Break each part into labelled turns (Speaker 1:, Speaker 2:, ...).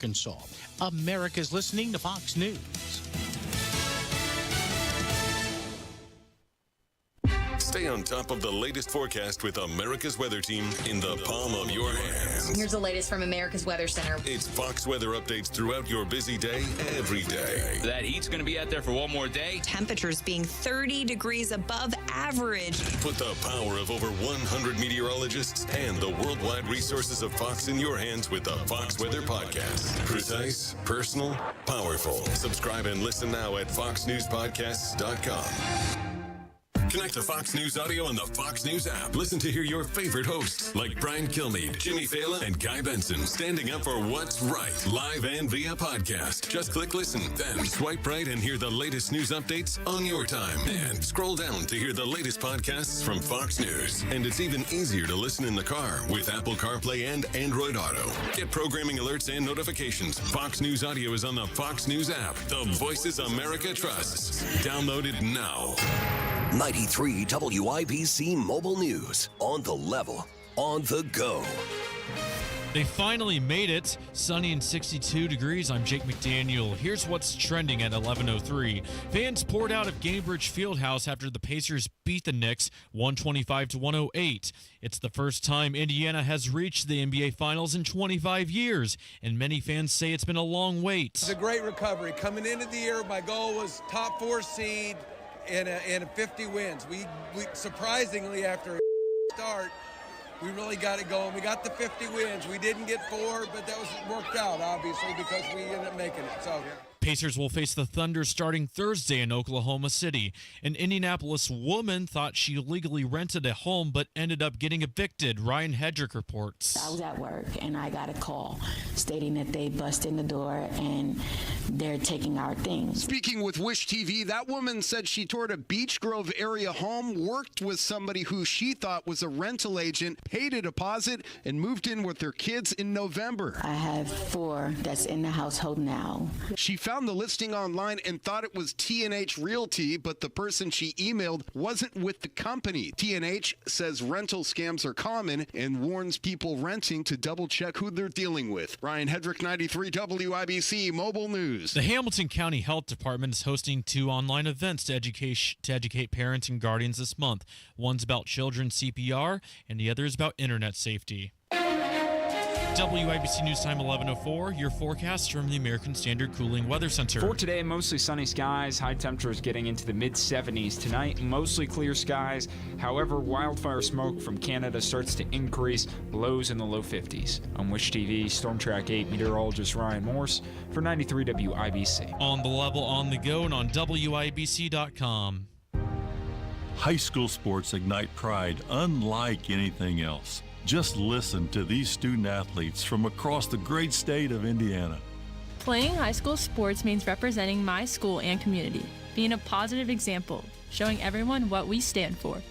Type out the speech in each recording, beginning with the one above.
Speaker 1: Arkansas. America's listening to Fox News.
Speaker 2: Stay on top of the latest forecast with America's Weather Team in the palm of your hands.
Speaker 3: Here's the latest from America's Weather Center.
Speaker 2: It's Fox weather updates throughout your busy day, every day.
Speaker 4: That heat's going to be out there for one more day.
Speaker 3: Temperatures being 30 degrees above average.
Speaker 2: Put the power of over 100 meteorologists and the worldwide resources of Fox in your hands with the Fox Weather Podcast. Precise, personal, powerful. Subscribe and listen now at foxnewspodcasts.com. Connect to Fox News Audio on the Fox News app. Listen to hear your favorite hosts like Brian Kilmeade, Jimmy Fallon, and Guy Benson standing up for what's right, live and via podcast. Just click listen, then swipe right and hear the latest news updates on your time. And scroll down to hear the latest podcasts from Fox News. And it's even easier to listen in the car with Apple CarPlay and Android Auto. Get programming alerts and notifications. Fox News Audio is on the Fox News app. The voices America trusts. Download it now.
Speaker 5: 93 WIBC Mobile News. On the level, on the go.
Speaker 6: They finally made it. Sunny and 62 degrees. I'm Jake McDaniel. Here's what's trending at 11:03. Fans poured out of Gainbridge Fieldhouse after the Pacers beat the Knicks 125-108. It's the first time Indiana has reached the NBA Finals in 25 years, and many fans say it's been a long wait.
Speaker 7: It's a great recovery. Coming into the year, my goal was top 4 seed and 50 wins. We surprisingly, after a start, we really got it going. We got the 50 wins. We didn't get 4, but that was worked out, obviously, because we ended up making it. So.
Speaker 6: Pacers will face the Thunder starting Thursday in Oklahoma City. An Indianapolis woman thought she illegally rented a home but ended up getting evicted. Ryan Hedrick reports.
Speaker 8: I was at work and I got a call stating that they bust in the door and they're taking our things.
Speaker 9: Speaking with Wish TV, that woman said she toured a Beech Grove area home, worked with somebody who she thought was a rental agent, paid a deposit, and moved in with their kids in November.
Speaker 8: I have 4 that's in the household now.
Speaker 9: She found the listing online and thought it was T&H Realty, but the person she emailed wasn't with the company. T&H says rental scams are common and warns people renting to double-check who they're dealing with. Ryan Hedrick, 93 WIBC Mobile News.
Speaker 6: The Hamilton County Health Department is hosting 2 online events to educate parents and guardians this month. One's about children's CPR, and the other is about internet safety. WIBC News Time 11:04. Your forecast from the American Standard Cooling Weather Center.
Speaker 4: For today, mostly sunny skies. High temperatures getting into the mid-70s. Tonight, mostly clear skies. However, wildfire smoke from Canada starts to increase. Lows in the low 50s. On Wish TV, Storm Track 8 meteorologist Ryan Morse for 93 WIBC.
Speaker 6: On the level, on the go, and on WIBC.com.
Speaker 10: High school sports ignite pride unlike anything else. Just listen to these student athletes from across the great state of Indiana.
Speaker 11: Playing high school sports means representing my school and community, being a positive example, showing everyone what we stand for.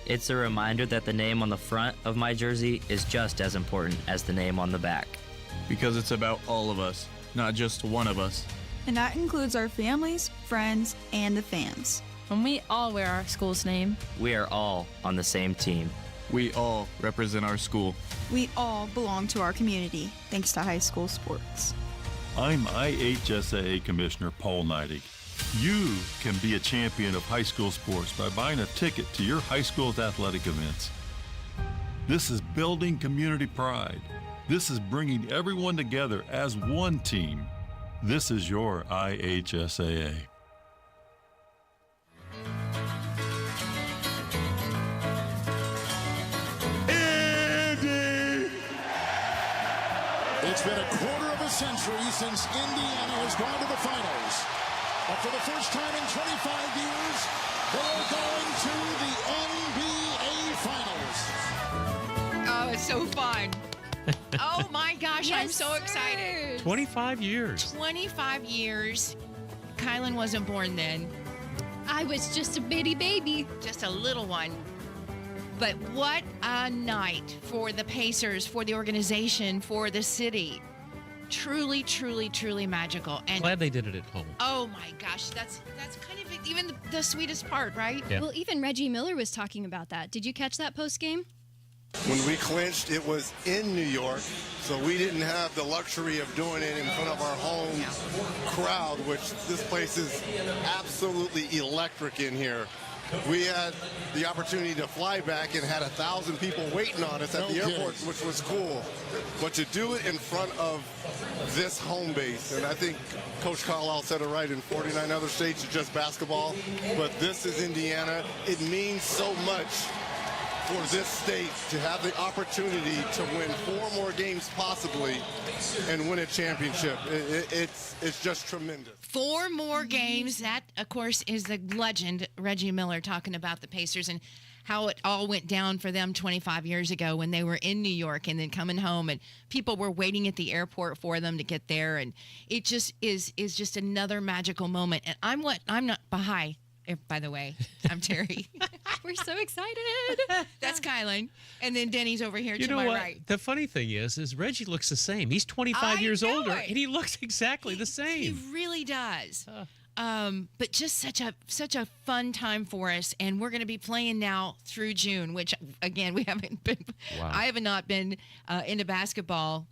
Speaker 12: It's a reminder that the name on the front of my jersey is just as important as the name on the back.
Speaker 13: Because it's about all of us, not just one of us.
Speaker 14: And that includes our families, friends, and the fans.
Speaker 11: When we all wear our school's name,
Speaker 12: we are all on the same team.
Speaker 13: We all represent our school.
Speaker 14: We all belong to our community, thanks to high school sports.
Speaker 10: I'm IHSAA Commissioner Paul Neidig. You can be a champion of high school sports by buying a ticket to your high school's athletic events. This is building community pride. This is bringing everyone together as one team. This is your IHSAA.
Speaker 15: It's been a quarter of a century since Indiana has gone to the finals. But for the first time in 25 years, they're going to the NBA Finals.
Speaker 16: Oh, it's so fun. Oh, my gosh, yes, I'm so excited.
Speaker 1: 25 years.
Speaker 16: 25 years. Kylan wasn't born then.
Speaker 17: I was just a bitty baby.
Speaker 16: Just a little one. But what a night for the Pacers, for the organization, for the city. Truly, truly, truly magical. And
Speaker 1: glad they did it at home.
Speaker 16: Oh my gosh, that's kind of even the sweetest part, right?
Speaker 17: Yeah. Well, even Reggie Miller was talking about that. Did you catch that post game?
Speaker 18: When we clinched, it was in New York, so we didn't have the luxury of doing it in front of our home crowd, which this place is absolutely electric in here. We had the opportunity to fly back and had 1,000 people waiting on us at the airport, which was cool. But to do it in front of this home base, and I think Coach Carlisle said it right, in 49 other states it's just basketball, but this is Indiana. It means so much for this state to have the opportunity to win 4 more games possibly and win a championship. It's just tremendous.
Speaker 16: 4 more games. That, of course, is the legend, Reggie Miller, talking about the Pacers and how it all went down for them 25 years ago when they were in New York and then coming home and people were waiting at the airport for them to get there. And it just is just another magical moment. And I'm not behind. By the way, I'm Terry.
Speaker 17: We're so excited.
Speaker 16: That's Kylan. And then Denny's over here
Speaker 19: You
Speaker 16: to
Speaker 19: know
Speaker 16: my
Speaker 19: what?
Speaker 16: right.
Speaker 19: The funny thing is Reggie looks the same. He's 25 years older, and he looks exactly the same.
Speaker 16: He really does. But just such a fun time for us, and we're going to be playing now through June, which again we haven't been.
Speaker 19: Wow.
Speaker 16: I have not been into basketball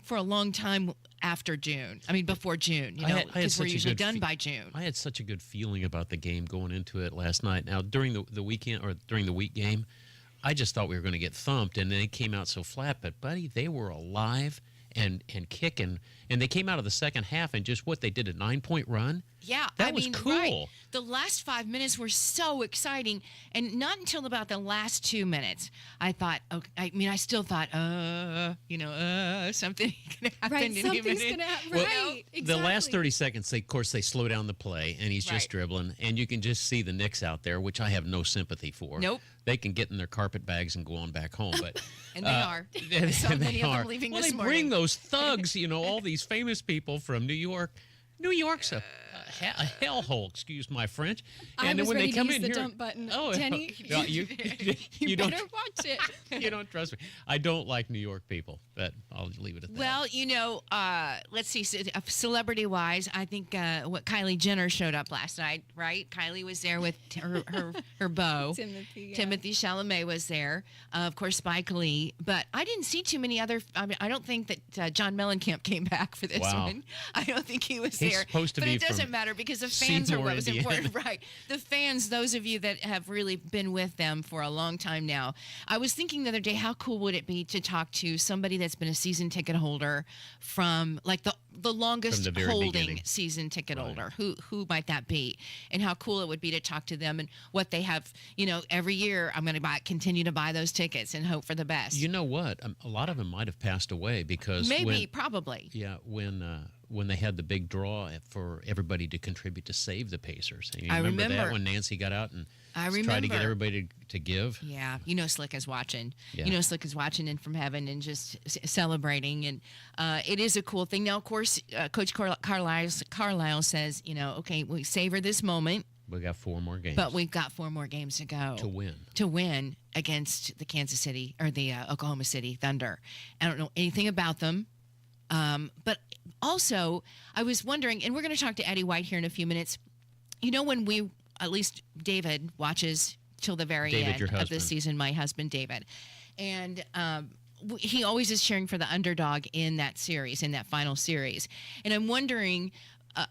Speaker 16: for a long time after June. I mean, before June, you know, because we're usually done by June.
Speaker 19: I had such a good feeling about the game going into it last night. Now, during the weekend or during the week game, I just thought we were going to get thumped, and they came out so flat. But, buddy, they were alive and kicking. And they came out of the second half and just they did a 9-point run.
Speaker 16: Yeah,
Speaker 19: that was cool.
Speaker 16: Right. The last 5 minutes were so exciting, and not until about the last 2 minutes, I thought. Okay, I still thought, something can happen.
Speaker 17: Right, something's gonna happen.
Speaker 19: Well,
Speaker 17: Right, exactly.
Speaker 19: The last 30 seconds, of course, they slow down the play, and he's just
Speaker 16: Right.
Speaker 19: dribbling, and you can just see the Knicks out there, which I have no sympathy for.
Speaker 16: Nope.
Speaker 19: They can get in their carpet bags and go on back home, but
Speaker 16: And they are.
Speaker 19: and
Speaker 16: So
Speaker 19: they
Speaker 16: many of them
Speaker 19: are.
Speaker 16: leaving
Speaker 19: well,
Speaker 16: this
Speaker 19: they
Speaker 16: morning.
Speaker 19: bring those thugs, all these famous people from New York. New York's a hellhole, excuse my French.
Speaker 17: I
Speaker 19: And
Speaker 17: was
Speaker 19: when
Speaker 17: ready
Speaker 19: they come
Speaker 17: to use
Speaker 19: in
Speaker 17: the
Speaker 19: here,
Speaker 17: dump button.
Speaker 19: Oh,
Speaker 17: Denny,
Speaker 19: no, you
Speaker 17: you
Speaker 19: don't
Speaker 17: better watch it.
Speaker 19: you don't trust me. I don't like New York people, but I'll leave it at that.
Speaker 16: Well, let's see. Celebrity-wise, I think Kylie Jenner showed up last night, right? Kylie was there with her beau. Timothy Chalamet was there. Of course, Spike Lee. But I didn't see too many other. I don't think that John Mellencamp came back for this
Speaker 19: Wow.
Speaker 16: one. I don't think he was
Speaker 19: He's
Speaker 16: there.
Speaker 19: supposed to
Speaker 16: but
Speaker 19: be
Speaker 16: it doesn't
Speaker 19: from
Speaker 16: matter because the fans are
Speaker 19: Seymour,
Speaker 16: what was
Speaker 19: Indiana.
Speaker 16: important, right? The fans, those of you that have really been with them for a long time now. I was thinking the other day, how cool would it be to talk to somebody that's been a season ticket holder from like the longest
Speaker 19: From the very
Speaker 16: holding
Speaker 19: beginning.
Speaker 16: season ticket holder? Who might that be? And how cool it would be to talk to them and what they have. Every year I'm going to continue to buy those tickets and hope for the best.
Speaker 19: You know what? A lot of them might have passed away because
Speaker 16: Probably.
Speaker 19: Yeah, when they had the big draw for everybody to contribute to save the Pacers. And you
Speaker 16: I
Speaker 19: remember that
Speaker 16: remember.
Speaker 19: when Nancy got out and
Speaker 16: I
Speaker 19: tried to get
Speaker 16: remember.
Speaker 19: everybody to give?
Speaker 16: Yeah, Slick is watching.
Speaker 19: Yeah.
Speaker 16: Slick is watching and from heaven and just celebrating, and it is a cool thing. Now, of course, Coach Carlisle says, okay, we savor this moment,
Speaker 19: We got 4 more games.
Speaker 16: but we've got 4 more games to go
Speaker 19: to win
Speaker 16: against the Kansas City or the Oklahoma City Thunder. I don't know anything about them, but also I was wondering, and we're going to talk to Eddie White here in a few minutes. When we, at least David, watches till the very
Speaker 19: David,
Speaker 16: end
Speaker 19: your
Speaker 16: of the
Speaker 19: husband.
Speaker 16: season, my husband David, and he always is cheering for the underdog in that series, in that final series. And I'm wondering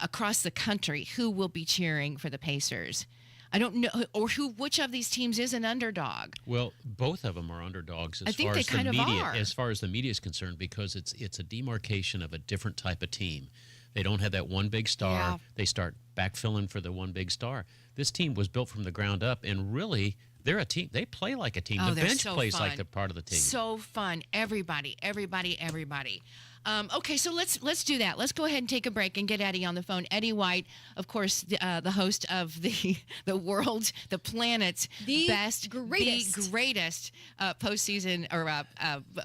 Speaker 16: across the country who will be cheering for the Pacers. I don't know, or which of these teams is an underdog.
Speaker 19: Well, both of them are underdogs
Speaker 16: I
Speaker 19: as
Speaker 16: think
Speaker 19: far
Speaker 16: they
Speaker 19: as the
Speaker 16: kind of
Speaker 19: media
Speaker 16: are.
Speaker 19: as far as the media is concerned, because it's a demarcation of a different type of team. They don't have that one big star.
Speaker 16: Yeah.
Speaker 19: They start backfilling for the one big star. This team was built from the ground up, and really, they're a team. They play like a team.
Speaker 16: Oh,
Speaker 19: The
Speaker 16: they're
Speaker 19: bench
Speaker 16: so
Speaker 19: plays
Speaker 16: fun.
Speaker 19: like they're part of the team.
Speaker 16: So fun. Everybody. Okay, so let's do that. Let's go ahead and take a break and get Eddie on the phone. Eddie White, of course, the host of the the planet's
Speaker 17: greatest
Speaker 16: postseason or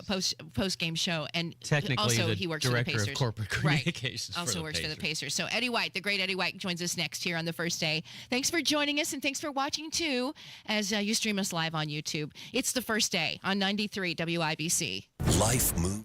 Speaker 16: post game show, and
Speaker 19: Technically,
Speaker 16: also
Speaker 19: the
Speaker 16: he works
Speaker 19: director
Speaker 16: for the
Speaker 19: of
Speaker 16: Pacers.
Speaker 19: corporate communications for
Speaker 16: Also
Speaker 19: the
Speaker 16: works for the
Speaker 19: Pacers.
Speaker 16: Pacers. So Eddie White, the great Eddie White, joins us next here on the first day. Thanks for joining us, and thanks for watching too, as you stream us live on YouTube. It's the first day on 93 WIBC.
Speaker 5: Life moves.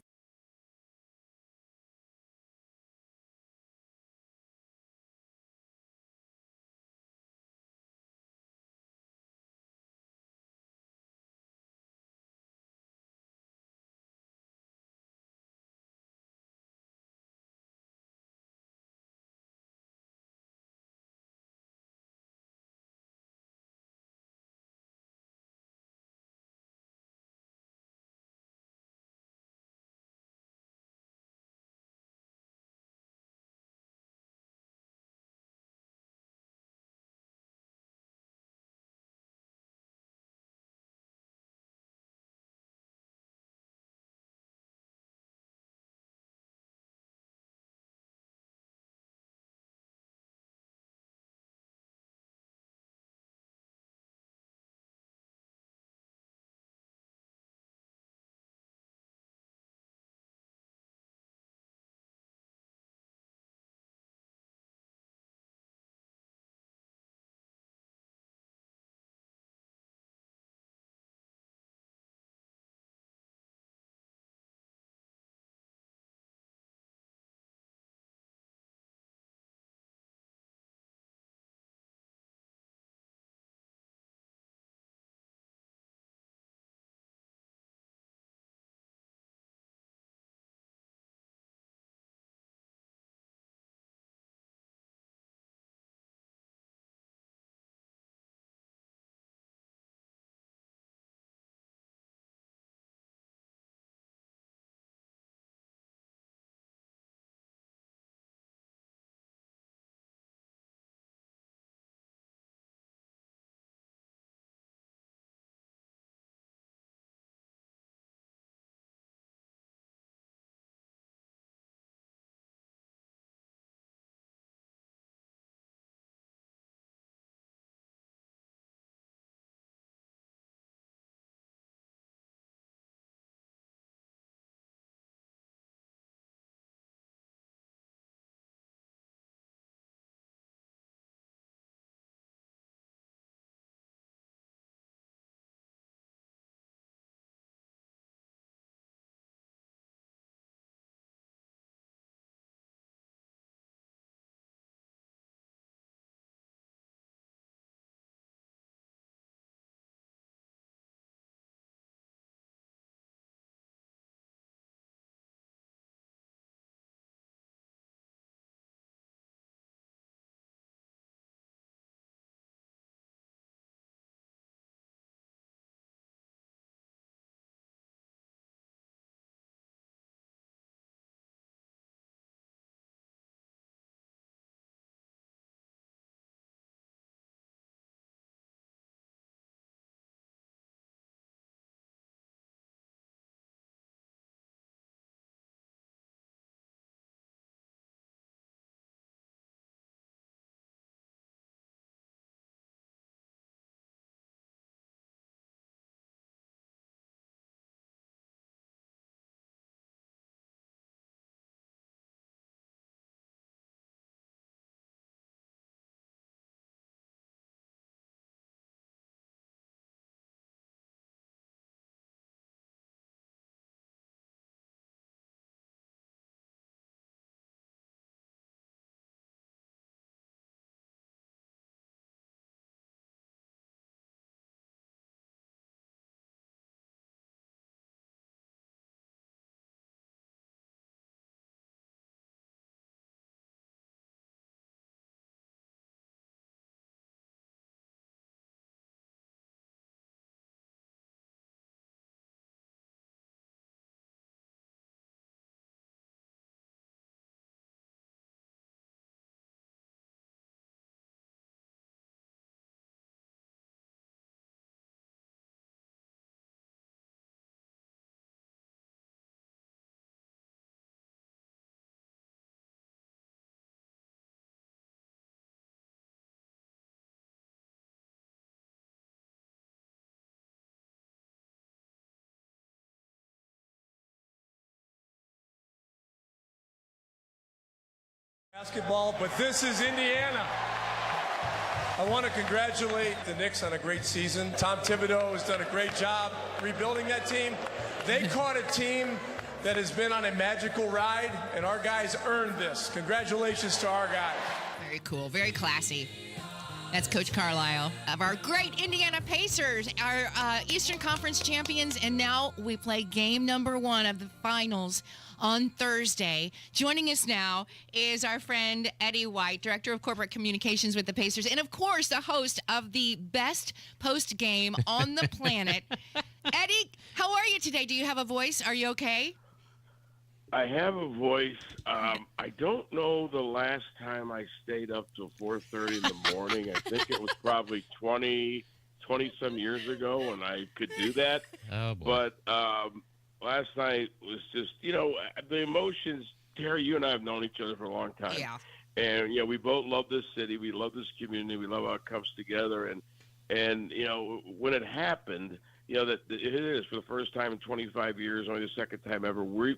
Speaker 20: Basketball, but this is Indiana. I want to congratulate the Knicks on a great season. Tom Thibodeau has done a great job rebuilding that team. They caught a team that has been on a magical ride, and our guys earned this. Congratulations to our guys.
Speaker 16: Very cool, very classy. That's Coach Carlisle of our great Indiana Pacers, our Eastern Conference champions, and now we play game number 1 of the finals on Thursday. Joining us now is our friend Eddie White, Director of Corporate Communications with the Pacers, and of course the host of the best post game on the planet. Eddie, how are you today? Do you have a voice? Are you okay?
Speaker 21: I have a voice. I don't know the last time I stayed up till 4:30 in the morning. I think it was probably 20-some years ago when I could do that.
Speaker 19: Oh, boy.
Speaker 21: But last night was just, the emotions. Terry, you and I have known each other for a long time.
Speaker 16: Yeah.
Speaker 21: And, we both love this city. We love this community. We love how it comes together. And when it happened, that it is for the first time in 25 years, only the second time ever, we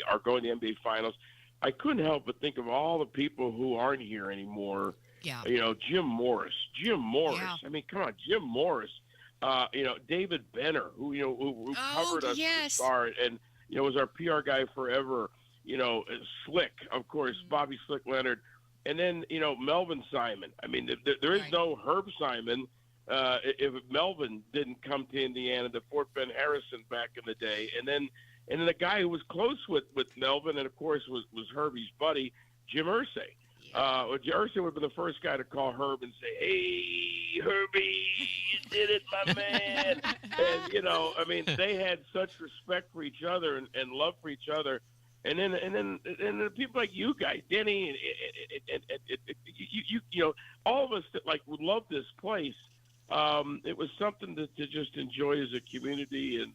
Speaker 21: are going to the NBA Finals. I couldn't help but think of all the people who aren't here anymore.
Speaker 16: Yeah.
Speaker 21: Jim Morris.
Speaker 16: Yeah.
Speaker 21: I mean, come on, Jim Morris. David Benner, who covered us at the start and, was our PR guy forever. Slick, of course, Bobby Slick Leonard. And then, Melvin Simon. I mean, there is no Herb Simon. If Melvin didn't come to Indiana, to Fort Ben Harrison back in the day, and then the guy who was close with Melvin, and of course was Herbie's buddy, Jim Irsay. Irsay would have been the first guy to call Herb and say, "Hey, Herbie, you did it, my man." And they had such respect for each other and love for each other. And then people like you guys, Denny, and all of us that would love this place. It was something to just enjoy as a community, and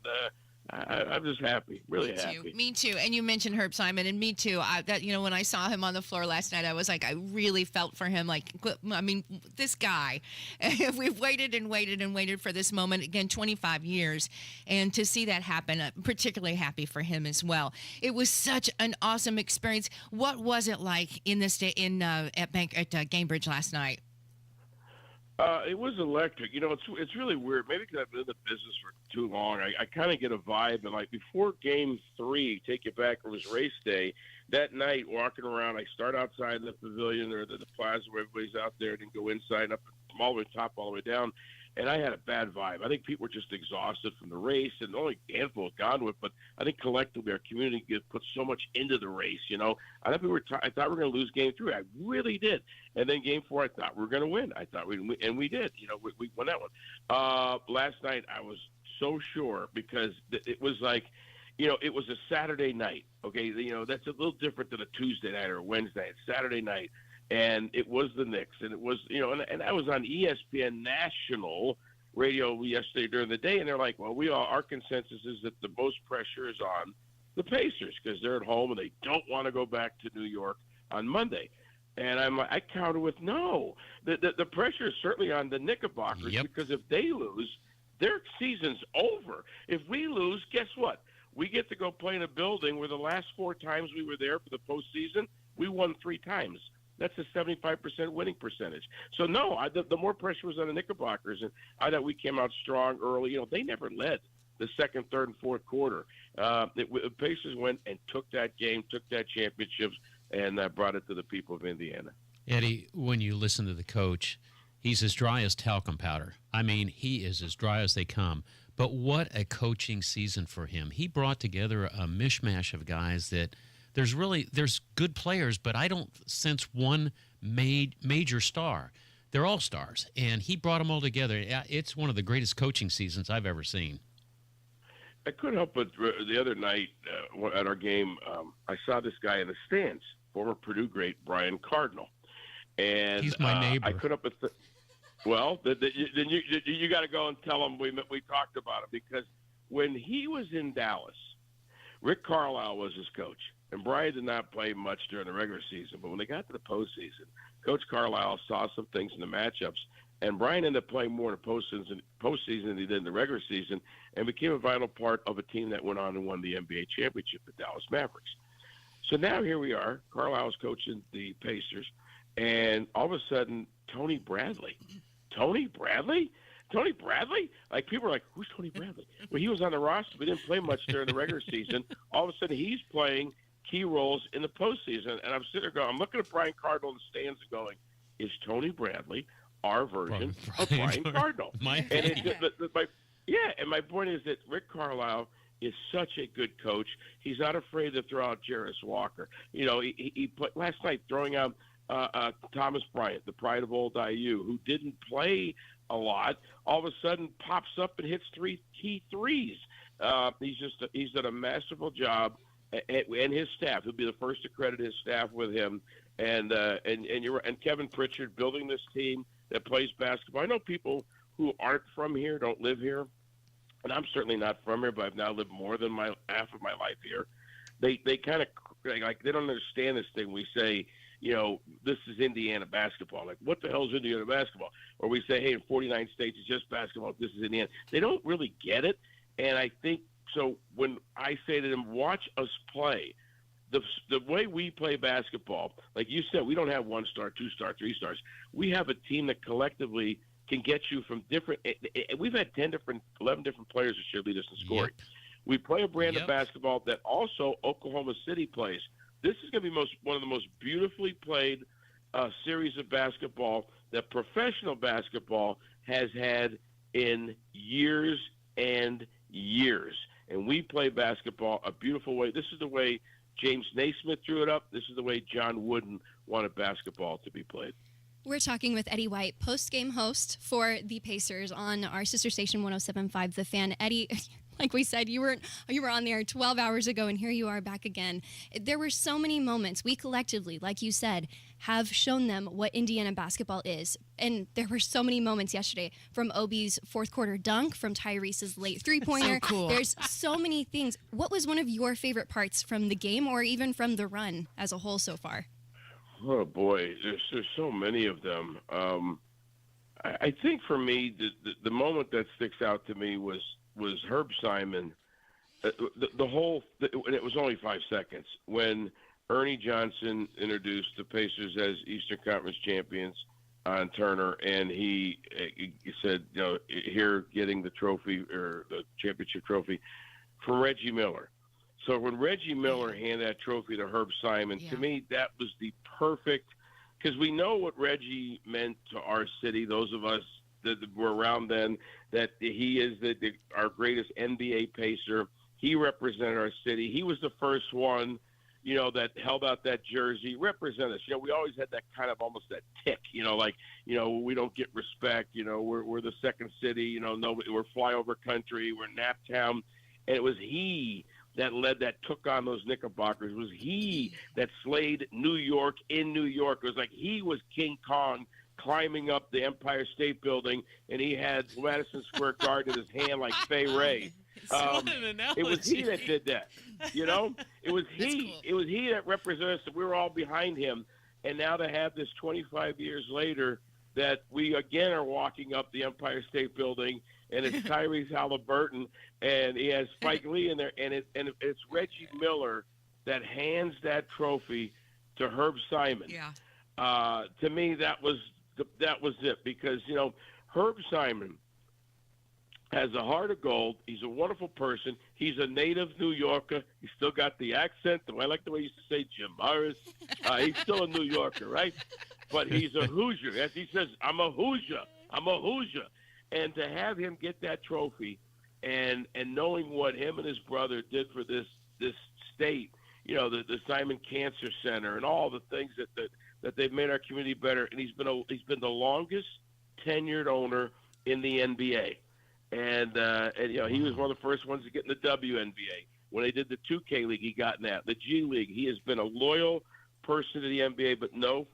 Speaker 21: I'm just happy, really happy.
Speaker 16: Me too. And you mentioned Herb Simon, and me too. When I saw him on the floor last night, I was like, I really felt for him. This guy. We've waited and waited and waited for this moment again, 25 years, and to see that happen, particularly happy for him as well. It was such an awesome experience. What was it like at Gainbridge last night?
Speaker 21: It was electric. It's really weird. Maybe because I've been in the business for too long. I kind of get a vibe. And before Game 3, take it back, it was race day. That night, walking around, I start outside the pavilion or the plaza where everybody's out there, and go inside, up from all the way top, all the way down. And I had a bad vibe. I think people were just exhausted from the race, and only a handful have gone with. But I think collectively our community put so much into the race. I thought we were going to lose Game 3. I really did. And then Game 4, I thought we were going to win. I thought we'd win, and we did. We won that one. Last night I was so sure because it was it was a Saturday night. Okay, that's a little different than a Tuesday night or a Wednesday night. It's Saturday night. And it was the Knicks, and it was, and I was on ESPN National Radio yesterday during the day, and they're like, well, our consensus is that the most pressure is on the Pacers because they're at home and they don't want to go back to New York on Monday. And I counter with no. The pressure is certainly on the Knickerbockers because if they lose, their season's over. If we lose, guess what? We get to go play in a building where the last 4 times we were there for the postseason, we won 3 times. That's a 75% winning percentage. So, no, the more pressure was on the Knickerbockers, and I thought we came out strong early. They never led the second, third, and fourth quarter. The Pacers went and took that game, took that championship, and brought it to the people of Indiana.
Speaker 19: Eddie, when you listen to the coach, he's as dry as talcum powder. I mean, he is as dry as they come. But what a coaching season for him. He brought together a mishmash of guys that – there's good players, but I don't sense one major star. They're all stars, and he brought them all together. It's one of the greatest coaching seasons I've ever seen.
Speaker 21: I couldn't help but the other night at our game, I saw this guy in the stands, former Purdue great Brian Cardinal, and
Speaker 19: he's my neighbor.
Speaker 21: I couldn't help but then you got to go and tell him we talked about it, because when he was in Dallas, Rick Carlisle was his coach. And Brian did not play much during the regular season, but when they got to the postseason, Coach Carlisle saw some things in the matchups, and Brian ended up playing more in the postseason than he did in the regular season, and became a vital part of a team that went on and won the NBA championship, the Dallas Mavericks. So now here we are. Carlisle's coaching the Pacers, and all of a sudden, Tony Bradley. Like, people are like, who's Tony Bradley? Well, he was on the roster. We didn't play much during the regular season. All of a sudden, he's playing key roles in the postseason. And I'm sitting there going, I'm looking at Brian Cardinal in the stands and going, is Tony Bradley our version of Brian Cardinal? And my point is that Rick Carlisle is such a good coach. He's not afraid to throw out Jarris Walker. You know, he played last night throwing out Thomas Bryant, the pride of old IU, who didn't play a lot, all of a sudden pops up and hits 3 key threes. He's done a masterful job, and his staff. He'll be the first to credit his staff with him. And Kevin Pritchard building this team that plays basketball. I know people who aren't from here, don't live here, and I'm certainly not from here, but I've now lived more than half of my life here. They kind of like they don't understand this thing. We say, you know, this is Indiana basketball. Like, what the hell is Indiana basketball? Or we say, hey, in 49 states, it's just basketball. This is Indiana. They don't really get it. And I think so when I say to them, watch us play, the way we play basketball, like you said, we don't have 1-star, 2-star, 3-stars. We have a team that collectively can get you from different – we've had 11 different players this year lead us in scoring. Yep. We play a brand of basketball that also Oklahoma City plays. This is going to be one of the most beautifully played series of basketball that professional basketball has had in years and years. And we play basketball a beautiful way. This is the way James Naismith drew it up. This is the way John Wooden wanted basketball to be played.
Speaker 17: We're talking with Eddie White, post-game host for the Pacers on our sister station 107.5 The Fan. Eddie, like we said, you were on the air 12 hours ago, and here you are back again. There were so many moments. We collectively, like you said, have shown them what Indiana basketball is. And there were so many moments yesterday, from Obi's fourth quarter dunk, from Tyrese's late three-pointer.
Speaker 16: So cool.
Speaker 17: There's so many things. What was one of your favorite parts from the game, or even from the run as a whole so far?
Speaker 21: Oh boy, there's so many of them. I think for me, the moment that sticks out to me was Herb Simon. And it was only 5 seconds when Ernie Johnson introduced the Pacers as Eastern Conference champions on Turner, and he said, you know, here getting the trophy or the championship trophy from Reggie Miller. So when Reggie Miller handed that trophy to Herb Simon, to me, that was the perfect, because we know what Reggie meant to our city, those of us that were around then, that he is our greatest NBA Pacer. He represented our city. He was the first one, you know, that held out that jersey, represent us. You know, we always had that kind of almost that tick, you know, like, you know, we don't get respect. You know, we're the second city, you know, we're flyover country, we're Naptown. And it was he that took on those Knickerbockers. It was he that slayed New York in New York. It was like he was King Kong climbing up the Empire State Building, and he had Madison Square Garden in his hand like Fay Ray. It was he that did that, you know? It was he. Cool. It was he that represented us, that we were all behind him. And now to have this 25 years later that we again are walking up the Empire State Building, and it's Tyrese Halliburton, and he has Spike Lee in there, and it's Reggie Miller that hands that trophy to Herb Simon. Yeah. To me, that was it, because, you know, Herb Simon has a heart of gold. He's a wonderful person. He's a native New Yorker. He's still got the accent. I like the way he used to say Jim Morris. He's still a New Yorker, right? But he's a Hoosier. As he says, I'm a Hoosier. I'm a Hoosier. And to have him get that trophy, and knowing what him and his brother did for this state, you know, the Simon Cancer Center and all the things that they've made our community better. And he's been the longest tenured owner in the NBA. And you know, he was one of the first ones to get in the WNBA. When they did the 2K League, he got in that. The G League, he has been a loyal person to the NBA, but no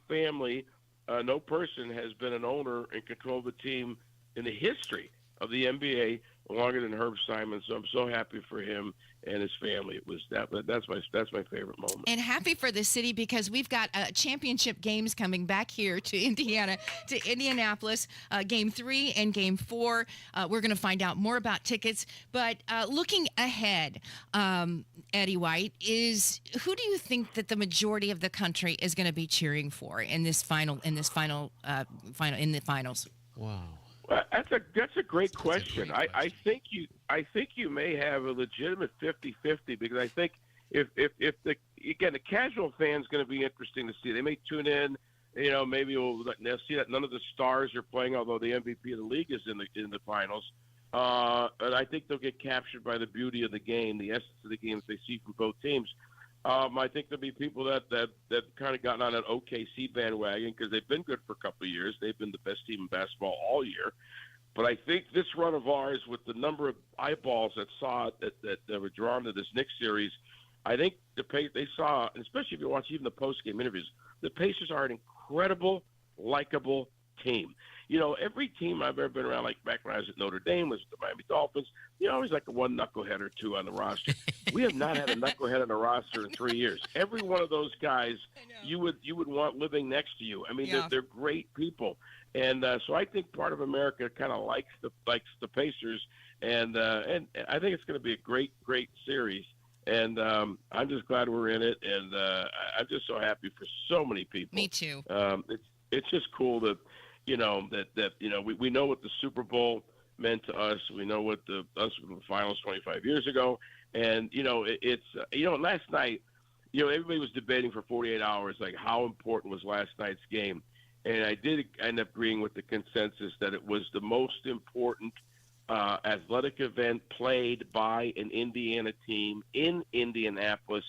Speaker 21: person has been an owner and control of the team in the history of the NBA longer than Herb Simon. So I'm so happy for him. and his family. It was that's my favorite moment.
Speaker 16: And happy for the city because we've got championship games coming back here to Indiana, to Indianapolis, Game 3 and Game 4. We're going to find out more about tickets. But looking ahead, Eddie White, who do you think that the majority of the country is going to be cheering for in the finals?
Speaker 19: Wow.
Speaker 21: Well, that's a great question. I think you may have a legitimate 50-50 because I think if the casual fan's going to be interesting to see. They may tune in, maybe they'll see that none of the stars are playing, although the MVP of the league is in the finals. And I think they'll get captured by the beauty of the game, the essence of the game that they see from both teams. I think there'll be people that kind of gotten on an OKC bandwagon because they've been good for a couple of years. They've been the best team in basketball all year. But I think this run of ours, with the number of eyeballs that saw it, that were drawn to this Knicks series, I think they saw, and especially if you watch even the post-game interviews, the Pacers are an incredible, likable team. Every team I've ever been around, like back when I was at Notre Dame, was the Miami Dolphins, always like one knucklehead or two on the roster. We have not had a knucklehead on the roster in 3 years. Every one of those guys you would want living next to you. I mean, they're great people. And so I think part of America kind of likes the Pacers, and I think it's going to be a great series. And I'm just glad we're in it, and I'm just so happy for so many people.
Speaker 16: Me too.
Speaker 21: It's just cool that we know what the Super Bowl meant to us. We know what us were the finals 25 years ago, and last night, everybody was debating for 48 hours like how important was last night's game. And I did end up agreeing with the consensus that it was the most important athletic event played by an Indiana team in Indianapolis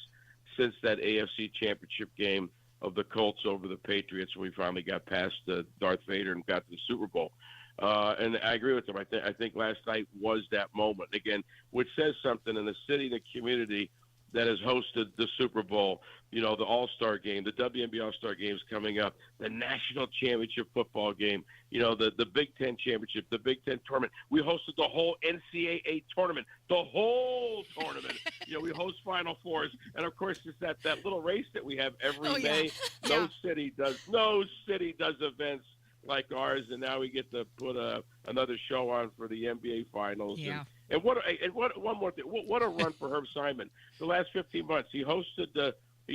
Speaker 21: since that AFC Championship game of the Colts over the Patriots when we finally got past Darth Vader and got to the Super Bowl. And I agree with them. I think last night was that moment. Again, which says something in the city and the community that has hosted the Super Bowl, the All-Star game, the WNBA All-Star games coming up, the National Championship football game, the Big Ten Championship, the Big Ten tournament. We hosted the whole NCAA tournament, the whole tournament. We host Final Fours. And, of course, it's that little race that we have every May. No city does events like ours, and now we get to put another show on for the NBA Finals.
Speaker 16: Yeah.
Speaker 21: And one more thing. What a run for Herb Simon. The last 15 months, he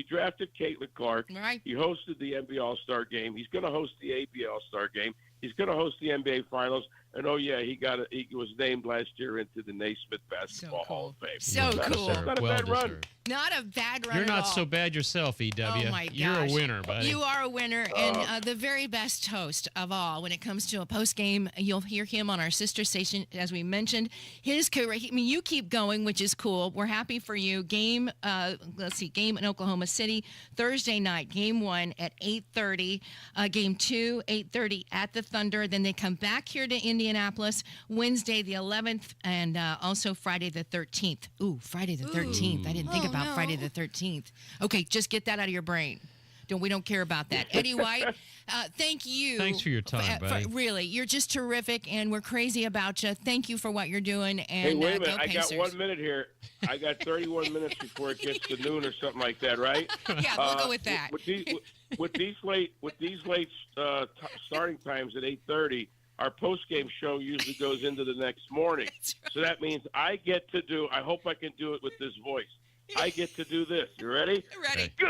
Speaker 21: drafted Caitlin Clark.
Speaker 16: Right.
Speaker 21: He hosted the NBA All-Star Game. He's going to host the ABA All-Star Game. He's going to host the NBA Finals. And, he was named last year into the Naismith Basketball Hall of Fame.
Speaker 16: So cool.
Speaker 21: Not a bad run.
Speaker 16: Not a bad run
Speaker 19: You're
Speaker 16: at
Speaker 19: not
Speaker 16: all.
Speaker 19: so bad yourself, EW.
Speaker 16: Oh, my gosh.
Speaker 19: You're a winner, buddy.
Speaker 16: You are a winner, and the very best host of all. When it comes to a post-game, you'll hear him on our sister station, as we mentioned. His career, you keep going, which is cool. We're happy for you. Game in Oklahoma City, Thursday night, Game 1 at 8:30. Game 2, 8:30 at the Thunder. Then they come back here to Indianapolis Wednesday the 11th, and also Friday the 13th. Ooh, Friday the 13th. I didn't think about Friday the 13th. Okay, just get that out of your brain. We don't care about that. Eddie White, thank you.
Speaker 19: Thanks for your time, buddy.
Speaker 16: Really, you're just terrific, and we're crazy about you. Thank you for what you're doing. And
Speaker 21: hey, wait a minute.
Speaker 16: Go
Speaker 21: I got
Speaker 16: Pacers.
Speaker 21: 1 minute here. I got 31 minutes before it gets to noon or something like that, right?
Speaker 16: Yeah, we'll go with that.
Speaker 21: With these late starting times at 8:30. Our post-game show usually goes into the next morning. Right. So that means I get to do, I hope I can do it with this voice. I get to do this. You ready?
Speaker 16: Ready.
Speaker 21: Good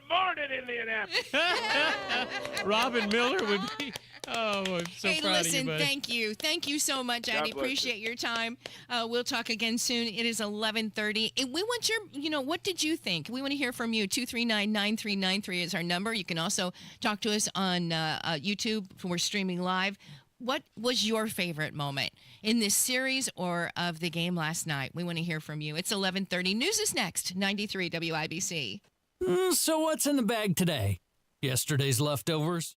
Speaker 21: morning, Indianapolis.
Speaker 19: Robin Miller would be... Oh, I'm so proud of you, buddy.
Speaker 16: Thank you so much, Eddie. Appreciate your time. We'll talk again soon. It is 11:30. And we want what did you think? We want to hear from you. 239-9393 is our number. You can also talk to us on YouTube. We're streaming live. What was your favorite moment in this series or of the game last night? We want to hear from you. It's 11:30. News is next. 93 WIBC.
Speaker 3: So what's in the bag today? Yesterday's leftovers?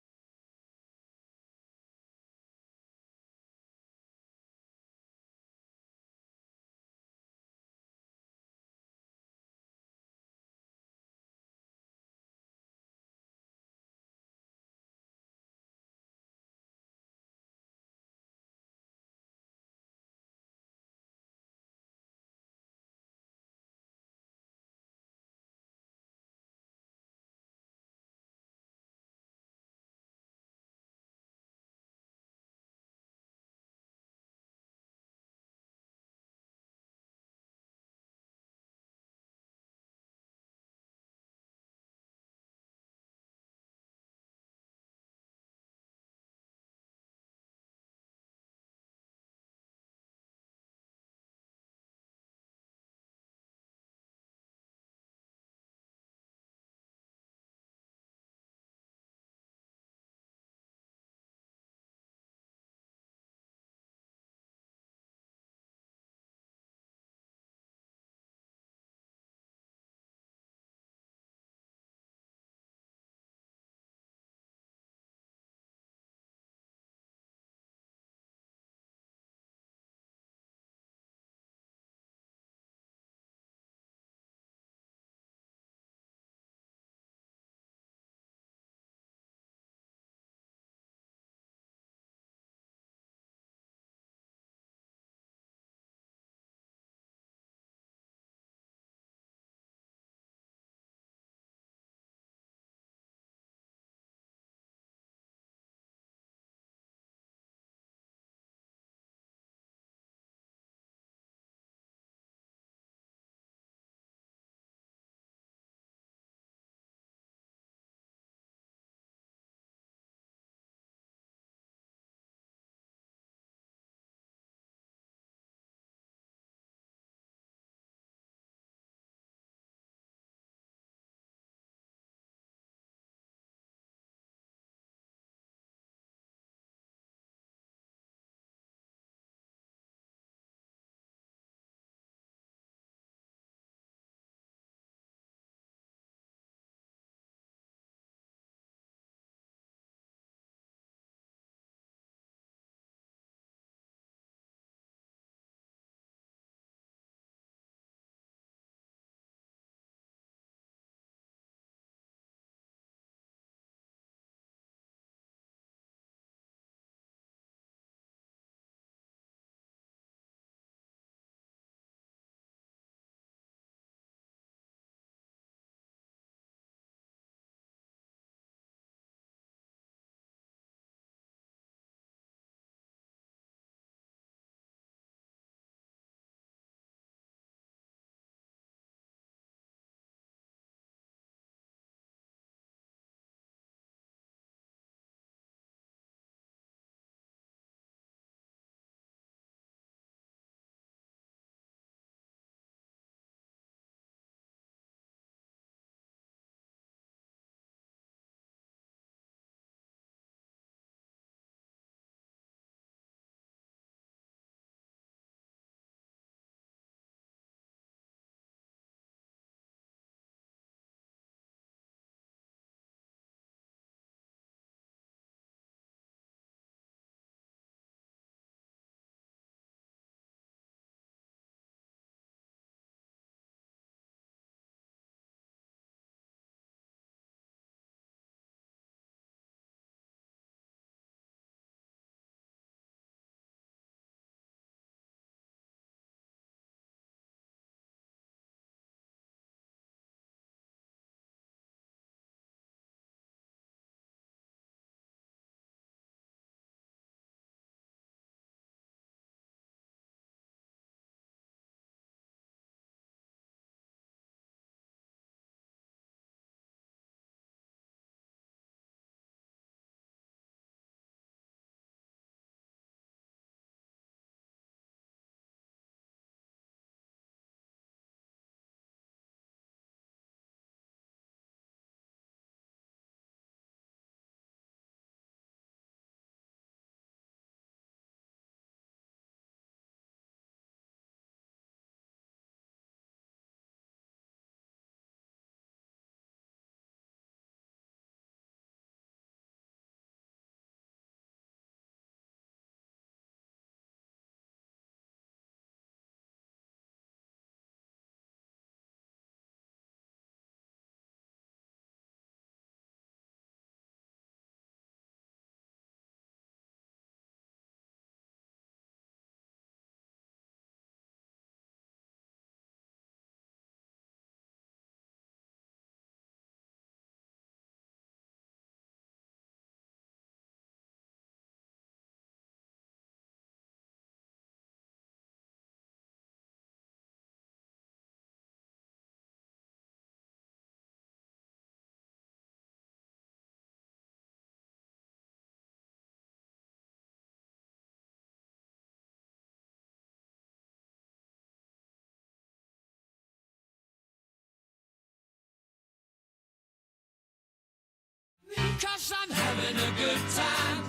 Speaker 2: 'cause I'm having a good time,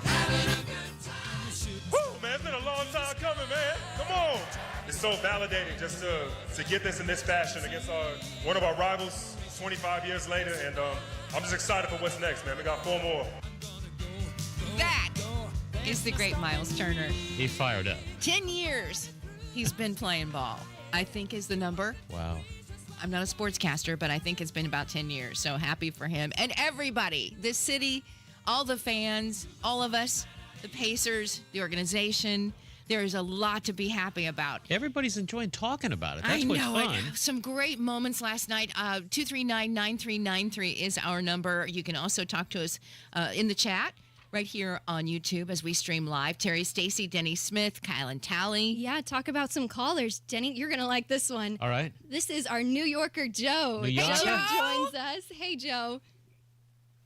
Speaker 22: Woo, man, it's been a long time coming, man. Come on. It's so validating just to get this in this fashion against one of our rivals 25 years later, and I'm just excited for what's next, man. We got 4 more.
Speaker 16: That is the great Miles Turner.
Speaker 6: He fired up.
Speaker 16: 10 years he's been playing ball, I think is the number.
Speaker 6: Wow.
Speaker 16: I'm not a sportscaster, but I think it's been about 10 years. So happy for him. And everybody, this city, all the fans, all of us, the Pacers, the organization. There is a lot to be happy about.
Speaker 6: Everybody's enjoying talking about it. That's
Speaker 16: I
Speaker 6: what's
Speaker 16: know
Speaker 6: fun.
Speaker 16: it. Some great moments last night. 239-9393 is our number. You can also talk to us in the chat right here on YouTube as we stream live. Terri Stacy, Denny Smith, Kyle and Tally.
Speaker 17: Yeah, talk about some callers. Denny, you're going to like this one.
Speaker 6: All right.
Speaker 17: This is our New Yorker, Joe.
Speaker 6: New Yorker?
Speaker 17: Joe joins us. Hey, Joe.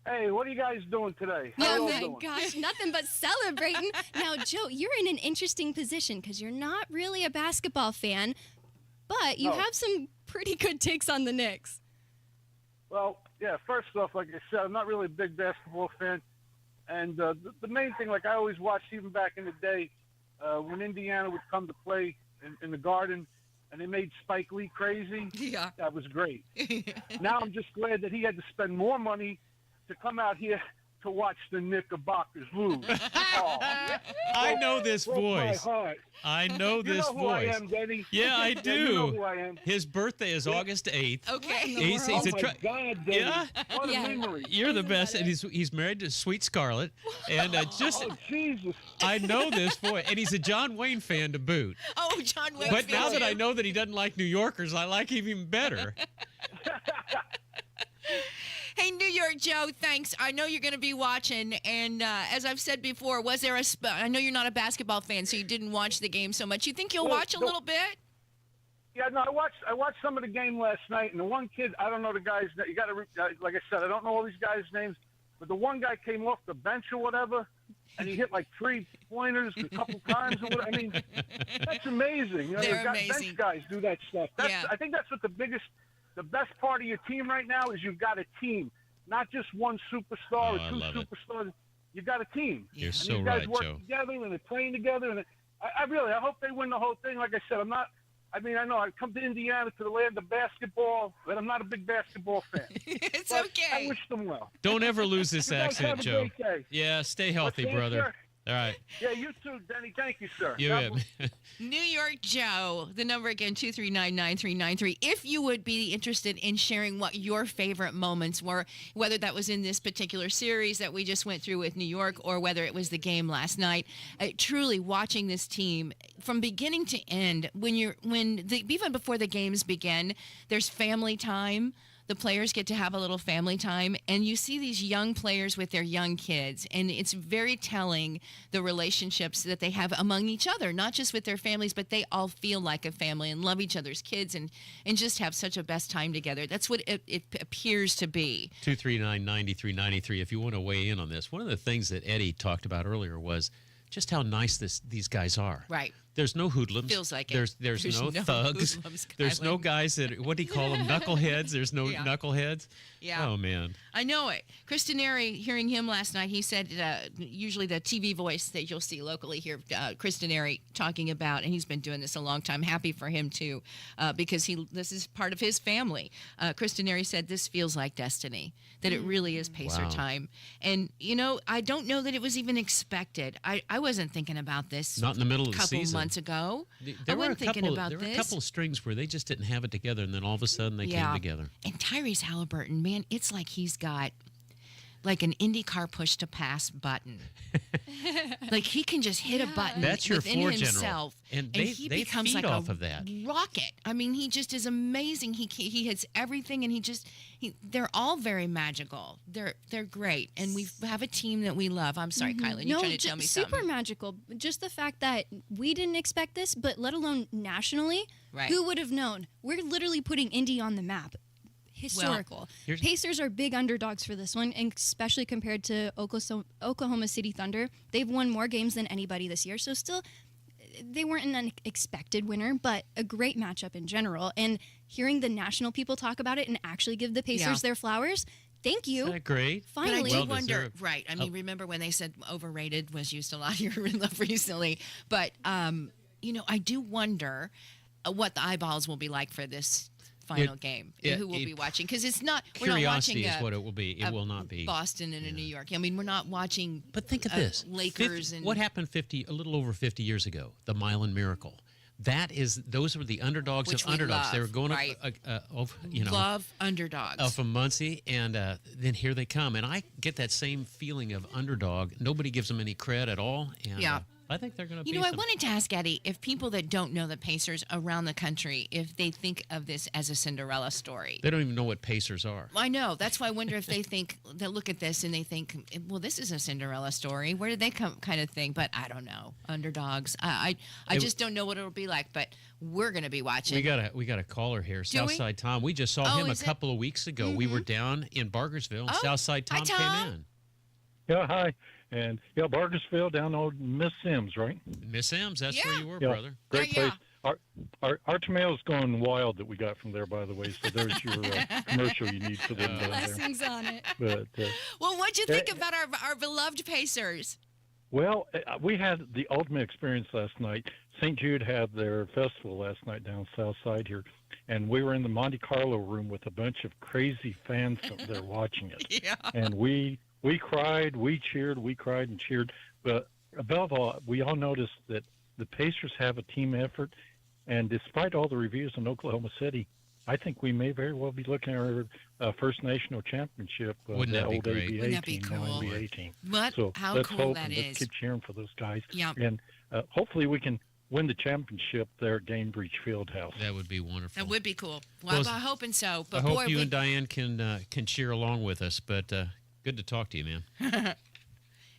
Speaker 23: Hey, what are you guys doing today?
Speaker 17: Oh, my gosh, nothing but celebrating. Now, Joe, you're in an interesting position because you're not really a basketball fan, but you have some pretty good takes on the Knicks.
Speaker 23: Well, yeah, first off, like I said, I'm not really a big basketball fan. And the main thing, like I always watched even back in the day, when Indiana would come to play in the Garden and they made Spike Lee crazy, that was great. Now I'm just glad that he had to spend more money to come out here to watch the Knickerbockers lose. Oh,
Speaker 6: I know this
Speaker 23: broke my
Speaker 6: voice.
Speaker 23: heart.
Speaker 6: I know
Speaker 23: You
Speaker 6: this
Speaker 23: know who I
Speaker 6: voice.
Speaker 23: am, Denny.
Speaker 6: Yeah, I
Speaker 23: Yeah,
Speaker 6: do.
Speaker 23: you know who I am.
Speaker 6: His birthday is August 8th.
Speaker 16: Okay.
Speaker 6: He's
Speaker 23: oh
Speaker 6: a
Speaker 23: my God, Denny.
Speaker 6: Yeah.
Speaker 23: What a memory.
Speaker 6: You're the best, and he's married to Sweet Scarlett, and just
Speaker 23: Oh, Jesus.
Speaker 6: I know this voice, and he's a John Wayne fan to boot.
Speaker 16: Oh, John Wayne.
Speaker 6: But now that I know that he doesn't like New Yorkers, I like him even better.
Speaker 16: Hey, New York Joe, thanks. I know you're going to be watching, and as I've said before, was there I know you're not a basketball fan, so you didn't watch the game so much. You think you'll watch a little bit?
Speaker 23: Yeah, no, I watched some of the game last night, and the one kid, I don't know the guy's name. You got to, like I said, I don't know all these guys' names, but the one guy came off the bench or whatever, and he hit like 3-pointers a couple times or whatever. I mean, that's amazing. You know,
Speaker 16: They're
Speaker 23: bench
Speaker 16: amazing.
Speaker 23: guys do that stuff.
Speaker 16: Yeah.
Speaker 23: I think that's what the best part of your team right now is you've got a team, not just one superstar
Speaker 6: I
Speaker 23: or two
Speaker 6: love it.
Speaker 23: superstars. You got a team.
Speaker 6: You're
Speaker 23: and
Speaker 6: so
Speaker 23: these guys
Speaker 6: right,
Speaker 23: work
Speaker 6: Joe.
Speaker 23: together and they're playing together. And I hope they win the whole thing. Like I said, I know I come to Indiana to the land of basketball, but I'm not a big basketball fan.
Speaker 16: It's
Speaker 23: But
Speaker 16: okay.
Speaker 23: I wish them well.
Speaker 6: Don't ever lose this
Speaker 23: You guys
Speaker 6: accent,
Speaker 23: have a
Speaker 6: Joe.
Speaker 23: great day.
Speaker 6: Yeah, stay healthy,
Speaker 23: What's that,
Speaker 6: brother.
Speaker 23: sir?
Speaker 6: All right.
Speaker 23: Yeah, you too, Denny. Thank you, sir.
Speaker 6: You
Speaker 23: God
Speaker 6: bet.
Speaker 16: New York Joe, the number again, 239-9393. If you would be interested in sharing what your favorite moments were, whether that was in this particular series that we just went through with New York or whether it was the game last night, truly watching this team from beginning to end, even before the games begin, there's family time. The players get to have a little family time, and you see these young players with their young kids, and it's very telling the relationships that they have among each other, not just with their families, but they all feel like a family and love each other's kids and just have such a best time together. That's what it appears to be.
Speaker 6: 239-9393. If you want to weigh in on this, one of the things that Eddie talked about earlier was just how nice these guys are.
Speaker 16: Right.
Speaker 6: There's no hoodlums.
Speaker 16: Feels like it.
Speaker 6: There's no
Speaker 16: no
Speaker 6: thugs.
Speaker 16: hoodlums,
Speaker 6: There's no guys that, what do you call them, knuckleheads? There's no
Speaker 16: Yeah.
Speaker 6: knuckleheads.
Speaker 16: Yeah.
Speaker 6: Oh, man.
Speaker 16: I know it. Kristineri, hearing him last night, he said usually the TV voice that you'll see locally here, Kristineri talking about, and he's been doing this a long time. Happy for him, too, because this is part of his family. Kristineri said this feels like destiny, that it really is Pacer
Speaker 6: Wow.
Speaker 16: time. And, I don't know that it was even expected. I wasn't thinking about this
Speaker 6: Not in the middle of
Speaker 16: a
Speaker 6: the
Speaker 16: couple
Speaker 6: season.
Speaker 16: months ago. I
Speaker 6: There were
Speaker 16: wasn't thinking about
Speaker 6: there
Speaker 16: this.
Speaker 6: were a couple of strings where they just didn't have it together, and then all of a sudden they came together.
Speaker 16: And Tyrese Halliburton, man, it's like he's got like an IndyCar push-to-pass button. Like he can just hit a button
Speaker 6: That's your
Speaker 16: within
Speaker 6: floor
Speaker 16: himself,
Speaker 6: general. And
Speaker 16: he
Speaker 6: they
Speaker 16: becomes
Speaker 6: feed
Speaker 16: like
Speaker 6: off
Speaker 16: a
Speaker 6: of that.
Speaker 16: rocket. I mean, he just is amazing. He hits everything, and they're all very magical. They're great, and we have a team that we love. I'm sorry, Kylan, you're trying to tell me
Speaker 17: super
Speaker 16: something.
Speaker 17: magical. Just the fact that we didn't expect this, but let alone nationally,
Speaker 16: Right.
Speaker 17: who would have known? We're literally putting Indy on the map. Historical. Pacers are big underdogs for this one, and especially compared to Oklahoma City Thunder. They've won more games than anybody this year, so still they weren't an unexpected winner, but a great matchup in general. And hearing the national people talk about it and actually give the Pacers their flowers, Thank you.
Speaker 6: Isn't that great?
Speaker 17: Finally.
Speaker 16: But I do
Speaker 6: Well
Speaker 16: wonder,
Speaker 6: deserved.
Speaker 16: right? I mean, remember when they said overrated was used a lot here recently? But I do wonder what the eyeballs will be like for this final game. Who will be watching? Because it's not. We're not
Speaker 6: Curiosity
Speaker 16: watching
Speaker 6: is what it will be. It will not be
Speaker 16: Boston and a New York. I mean, we're not watching.
Speaker 19: But think of this:
Speaker 16: Lakers and
Speaker 19: what happened a little over 50 years ago? The Milan Miracle. Those were the underdogs
Speaker 16: Which
Speaker 19: of
Speaker 16: we
Speaker 19: underdogs.
Speaker 16: love,
Speaker 19: They were going
Speaker 16: right? Love underdogs.
Speaker 19: from Muncie, and then here they come. And I get that same feeling of underdog. Nobody gives them any credit at all. And,
Speaker 16: Yeah.
Speaker 19: I think they're going to.
Speaker 16: I wanted to ask Eddie if people that don't know the Pacers around the country, if they think of this as a Cinderella story.
Speaker 19: They don't even know what Pacers are.
Speaker 16: I know. That's why I wonder if they look at this and they think, well, this is a Cinderella story. Where did they come, kind of thing? But I don't know. Underdogs. I just don't know what it'll be like. But we're going to be watching.
Speaker 19: We got a caller here,
Speaker 16: Do we?
Speaker 19: Southside Tom. We just saw him a couple of weeks ago. We were down in Bargersville.
Speaker 16: Oh,
Speaker 19: Southside Tom
Speaker 16: hi, Tom.
Speaker 19: came in.
Speaker 7: Yeah, hi. And Bargersville down on Miss Sims, right?
Speaker 19: Miss Sims, that's where you were,
Speaker 7: Yeah,
Speaker 19: brother.
Speaker 7: great place. Our tomatoes going wild that we got from there, by the way. So there's your commercial you need for them down there.
Speaker 17: Blessings on it.
Speaker 7: But
Speaker 16: Well, what'd you think about our beloved Pacers?
Speaker 7: well, we had the ultimate experience last night. St. Jude had their festival last night down south side here, and we were in the Monte Carlo room with a bunch of crazy fans up there watching it.
Speaker 16: Yeah.
Speaker 7: And we cried, we cheered, we cried and cheered. But above all, we all noticed that the Pacers have a team effort. And despite all the reviews in Oklahoma City, I think we may very well be looking at our first national championship.
Speaker 19: Wouldn't that be
Speaker 7: old
Speaker 19: great?
Speaker 7: ABA
Speaker 16: Wouldn't that be
Speaker 7: team, now
Speaker 16: cool?
Speaker 7: NBA team.
Speaker 16: What? How
Speaker 7: let's
Speaker 16: cool
Speaker 7: hope
Speaker 16: that
Speaker 7: and
Speaker 16: is.
Speaker 7: let's keep cheering for those guys.
Speaker 16: Yeah.
Speaker 7: And hopefully we can win the championship there at Gainbridge Fieldhouse.
Speaker 6: That would be wonderful.
Speaker 16: That would be cool. Well, I'm hoping so. But
Speaker 6: I hope
Speaker 16: boy,
Speaker 6: you and Diane can cheer along with us. But good to talk to you, man.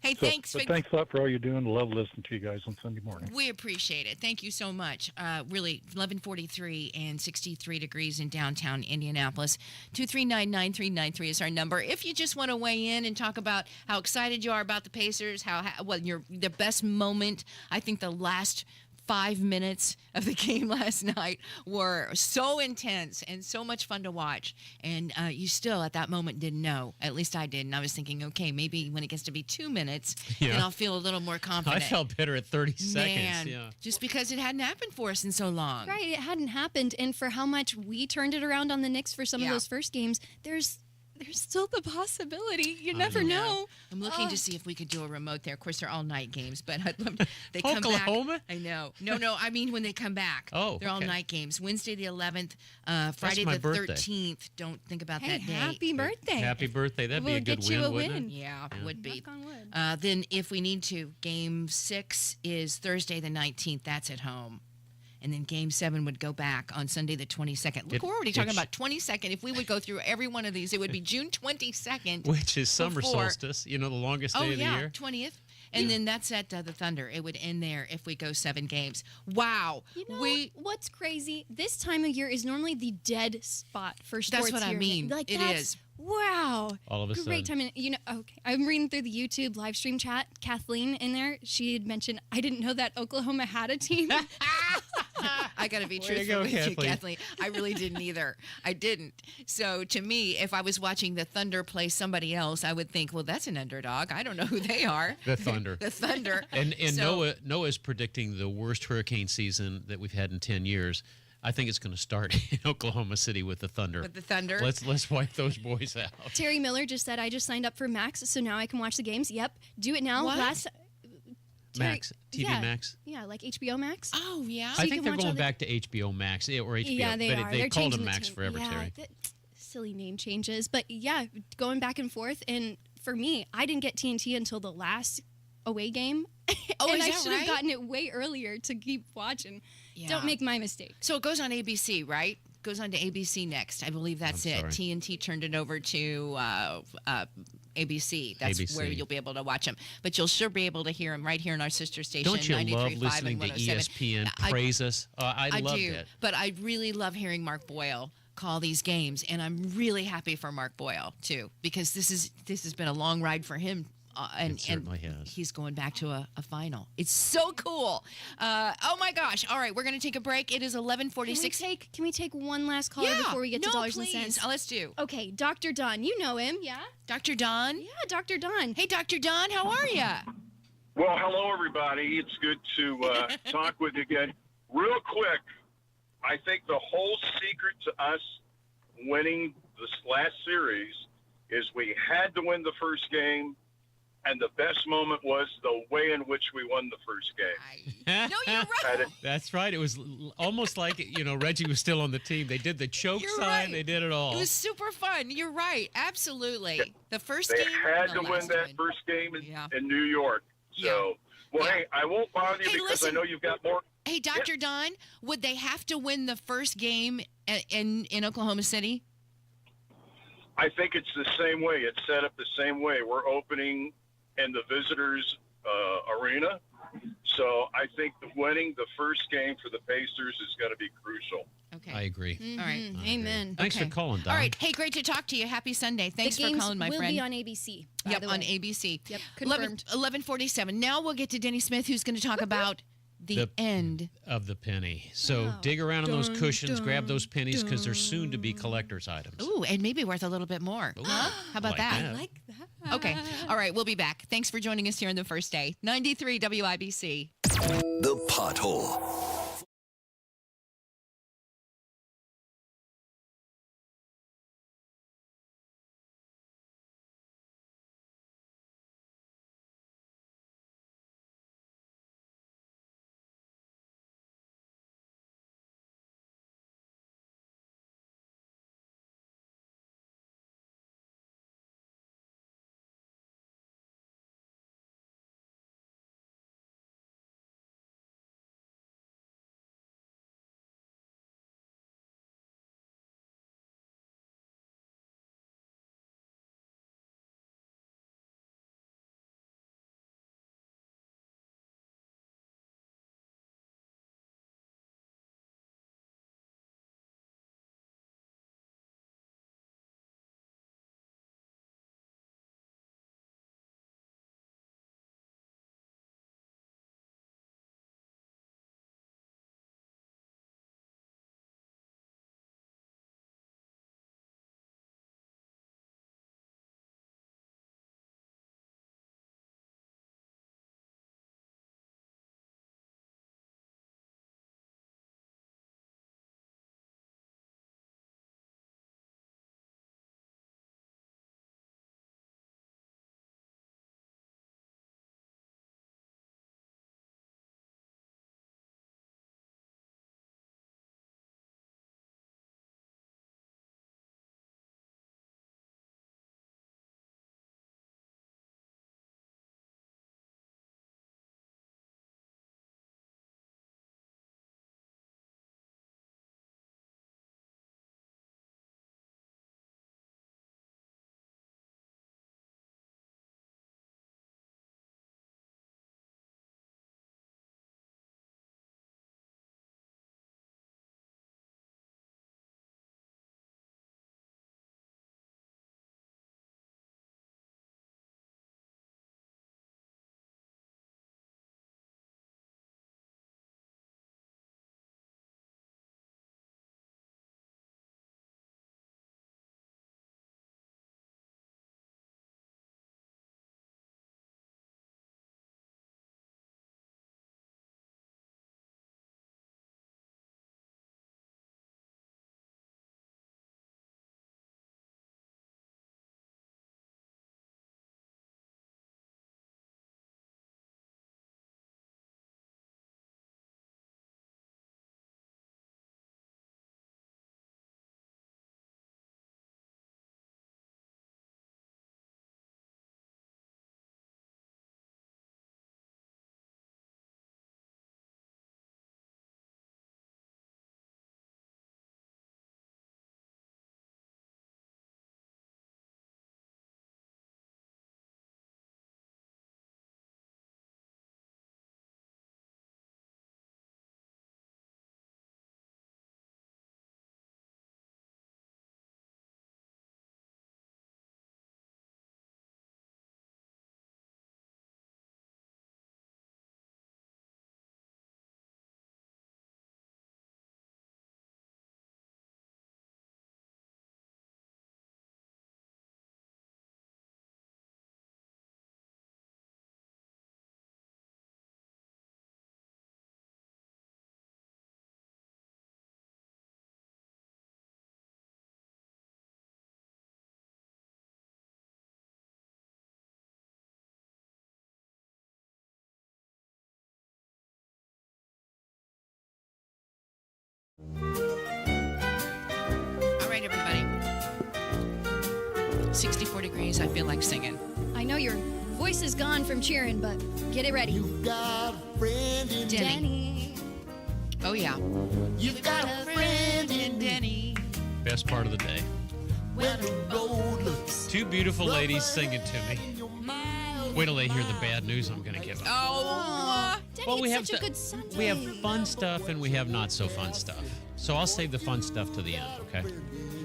Speaker 16: Hey, thanks.
Speaker 7: Thanks a lot for all you're doing. Love listening to you guys on Sunday morning.
Speaker 16: We appreciate it. Thank you so much. Really, 11:43 and 63 degrees in downtown Indianapolis. 239-9393 is our number. If you just want to weigh in and talk about how excited you are about the Pacers, the best moment. I think the last 5 minutes of the game last night were so intense and so much fun to watch. And you still, at that moment, didn't know. At least I didn't. I was thinking, okay, maybe when it gets to be 2 minutes, then I'll feel a little more confident.
Speaker 19: I felt better at 30 seconds.
Speaker 16: Man,
Speaker 19: Yeah.
Speaker 16: just because it hadn't happened for us in so long.
Speaker 17: Right, it hadn't happened. And for how much we turned it around on the Knicks for some of those first games, there's still the possibility. You never know.
Speaker 16: I'm looking to see if we could do a remote there. Of course, they're all night games, but I'd love to, they come
Speaker 19: Oklahoma?
Speaker 16: back. I know. No. I mean when they come back.
Speaker 19: Oh,
Speaker 16: they're all
Speaker 19: okay.
Speaker 16: night games. Wednesday the 11th, Friday
Speaker 19: my
Speaker 16: the
Speaker 19: birthday.
Speaker 16: 13th. Don't think about
Speaker 17: Hey,
Speaker 16: that day.
Speaker 17: happy birthday.
Speaker 19: Happy birthday. That'd be a good
Speaker 17: get you
Speaker 19: win,
Speaker 17: a
Speaker 19: wouldn't
Speaker 17: win.
Speaker 19: it?
Speaker 16: Yeah, it would be.
Speaker 17: Knock on wood.
Speaker 16: Then if we need to, Game 6 is Thursday the 19th. That's at home. And then Game 7 would go back on Sunday the 22nd. Look, we're already talking about 22nd. If we would go through every one of these, it would be June 22nd.
Speaker 19: Which is summer
Speaker 16: before-
Speaker 19: solstice, the longest day of the year.
Speaker 16: 20th. And then that's at the Thunder. It would end there if we go 7 games. Wow.
Speaker 17: You know what's crazy? This time of year is normally the dead spot for sports.
Speaker 16: That's what I
Speaker 17: here.
Speaker 16: mean.
Speaker 17: Like,
Speaker 16: It
Speaker 17: that's-
Speaker 16: is.
Speaker 17: Wow.
Speaker 19: All of a
Speaker 17: Great
Speaker 19: sudden.
Speaker 17: time. And, okay. I'm reading through the YouTube live stream chat. Kathleen in there, she had mentioned, I didn't know that Oklahoma had a team.
Speaker 16: I got to be
Speaker 19: Way to
Speaker 16: truthful
Speaker 19: go,
Speaker 16: with you,
Speaker 19: Kathleen.
Speaker 16: Kathleen. I really didn't either. I didn't. So to me, if I was watching the Thunder play somebody else, I would think, well, that's an underdog. I don't know who they are.
Speaker 19: The Thunder.
Speaker 16: The Thunder.
Speaker 19: And
Speaker 16: So-
Speaker 19: Noah's predicting the worst hurricane season that we've had in 10 years. I think it's going to start in Oklahoma City with the Thunder.
Speaker 16: With the Thunder?
Speaker 19: Let's wipe those boys out.
Speaker 17: Terry Miller just said, I just signed up for Max, so now I can watch the games. Yep. Do it now.
Speaker 16: What?
Speaker 19: Max, TV
Speaker 17: yeah,
Speaker 19: Max.
Speaker 17: Yeah, like HBO Max.
Speaker 16: Oh, yeah.
Speaker 19: I think they're going back to HBO Max or HBO.
Speaker 17: Yeah, they
Speaker 19: but
Speaker 17: are.
Speaker 19: They
Speaker 17: They're
Speaker 19: called
Speaker 17: changing
Speaker 19: them
Speaker 17: the
Speaker 19: Max
Speaker 17: team.
Speaker 19: forever,
Speaker 17: Yeah,
Speaker 19: Terry.
Speaker 17: Silly name changes. But yeah, going back and forth. And for me, I didn't get TNT until the last away game.
Speaker 16: Oh,
Speaker 17: and
Speaker 16: is
Speaker 17: I
Speaker 16: that
Speaker 17: should have
Speaker 16: right?
Speaker 17: gotten it way earlier to keep watching.
Speaker 16: Yeah.
Speaker 17: Don't make my mistake.
Speaker 16: So it goes on ABC, right? Goes on to ABC next. I believe that's it.
Speaker 19: sorry.
Speaker 16: TNT turned it over to ABC. That's
Speaker 19: ABC.
Speaker 16: where you'll be able to watch them. But you'll sure be able to hear them right here in our sister station.
Speaker 19: Don't you love
Speaker 16: 93.5
Speaker 19: listening
Speaker 16: and
Speaker 19: to
Speaker 16: 107.
Speaker 19: ESPN praise us? I loved
Speaker 16: do,
Speaker 19: it.
Speaker 16: but I really love hearing Mark Boyle call these games, and I'm really happy for Mark Boyle too, because this has been a long ride for him and
Speaker 19: certainly has.
Speaker 16: He's going back to a final. It's so cool. Oh my gosh! All right, we're going to take a break. It is 11:46.
Speaker 17: Can we take one last caller before we get to dollars and cents?
Speaker 16: Let's do.
Speaker 17: Okay, Dr. Don, you know him, yeah?
Speaker 16: Dr. Don.
Speaker 17: Yeah, Dr. Don.
Speaker 16: Hey, Dr. Don, how are you?
Speaker 4: Well, hello everybody. It's good to talk with you again. Real quick, I think the whole secret to us winning this last series is we had to win the first game, and the best moment was the way in which we won the first game.
Speaker 16: No, you're right.
Speaker 19: That's right. It was almost like, Reggie was still on the team. They did the choke
Speaker 16: You're
Speaker 19: sign.
Speaker 16: right.
Speaker 19: They did it all.
Speaker 16: It was super fun. You're right. Absolutely.
Speaker 4: Yeah.
Speaker 16: The first
Speaker 4: They
Speaker 16: game.
Speaker 4: had
Speaker 16: the
Speaker 4: to win
Speaker 16: last
Speaker 4: that
Speaker 16: one.
Speaker 4: first game in New York. So, hey, I won't bother you because
Speaker 16: listen.
Speaker 4: I know you've got more.
Speaker 16: Hey, Dr. Don, would they have to win the first game in Oklahoma City?
Speaker 4: I think it's the same way. It's set up the same way. We're opening in the visitors' arena. So I think winning the first game for the Pacers is going to be crucial.
Speaker 16: Okay.
Speaker 19: I agree.
Speaker 16: All right.
Speaker 17: Amen.
Speaker 19: Thanks for calling, Don.
Speaker 16: All right. Hey, great to talk to you. Happy Sunday. Thanks
Speaker 17: the
Speaker 16: for
Speaker 17: games
Speaker 16: calling, my
Speaker 17: will
Speaker 16: friend.
Speaker 17: be on ABC. by
Speaker 16: Yep,
Speaker 17: the
Speaker 16: on
Speaker 17: way.
Speaker 16: ABC.
Speaker 17: Yep, confirmed.
Speaker 16: 11:47. Now we'll get to Denny Smith, who's going to talk about the end
Speaker 19: of the penny. So dig around in those cushions, grab those pennies because they're soon to be collector's items.
Speaker 16: Ooh, and maybe worth a little bit more. Huh? How about
Speaker 19: like
Speaker 16: that?
Speaker 19: that.
Speaker 17: I like that.
Speaker 16: Okay. All right. We'll be back. Thanks for joining us here on the first day. 93 WIBC.
Speaker 5: The Pothole.
Speaker 16: 64 degrees. I feel like singing.
Speaker 17: I know your voice is gone from cheering, but get it ready.
Speaker 2: Got a friend in
Speaker 17: Denny.
Speaker 16: Oh, yeah.
Speaker 2: You've got a friend in
Speaker 16: Denny.
Speaker 19: Best part of the day.
Speaker 2: Where the road looks.
Speaker 19: Two beautiful ladies singing to me. Wait till they hear the bad news I'm going to give them.
Speaker 16: Oh,
Speaker 17: Denny,
Speaker 19: Well, we
Speaker 17: it's
Speaker 19: have
Speaker 17: such a good Sunday.
Speaker 19: We have fun stuff and we have not so fun stuff. So I'll save the fun stuff to the end, okay?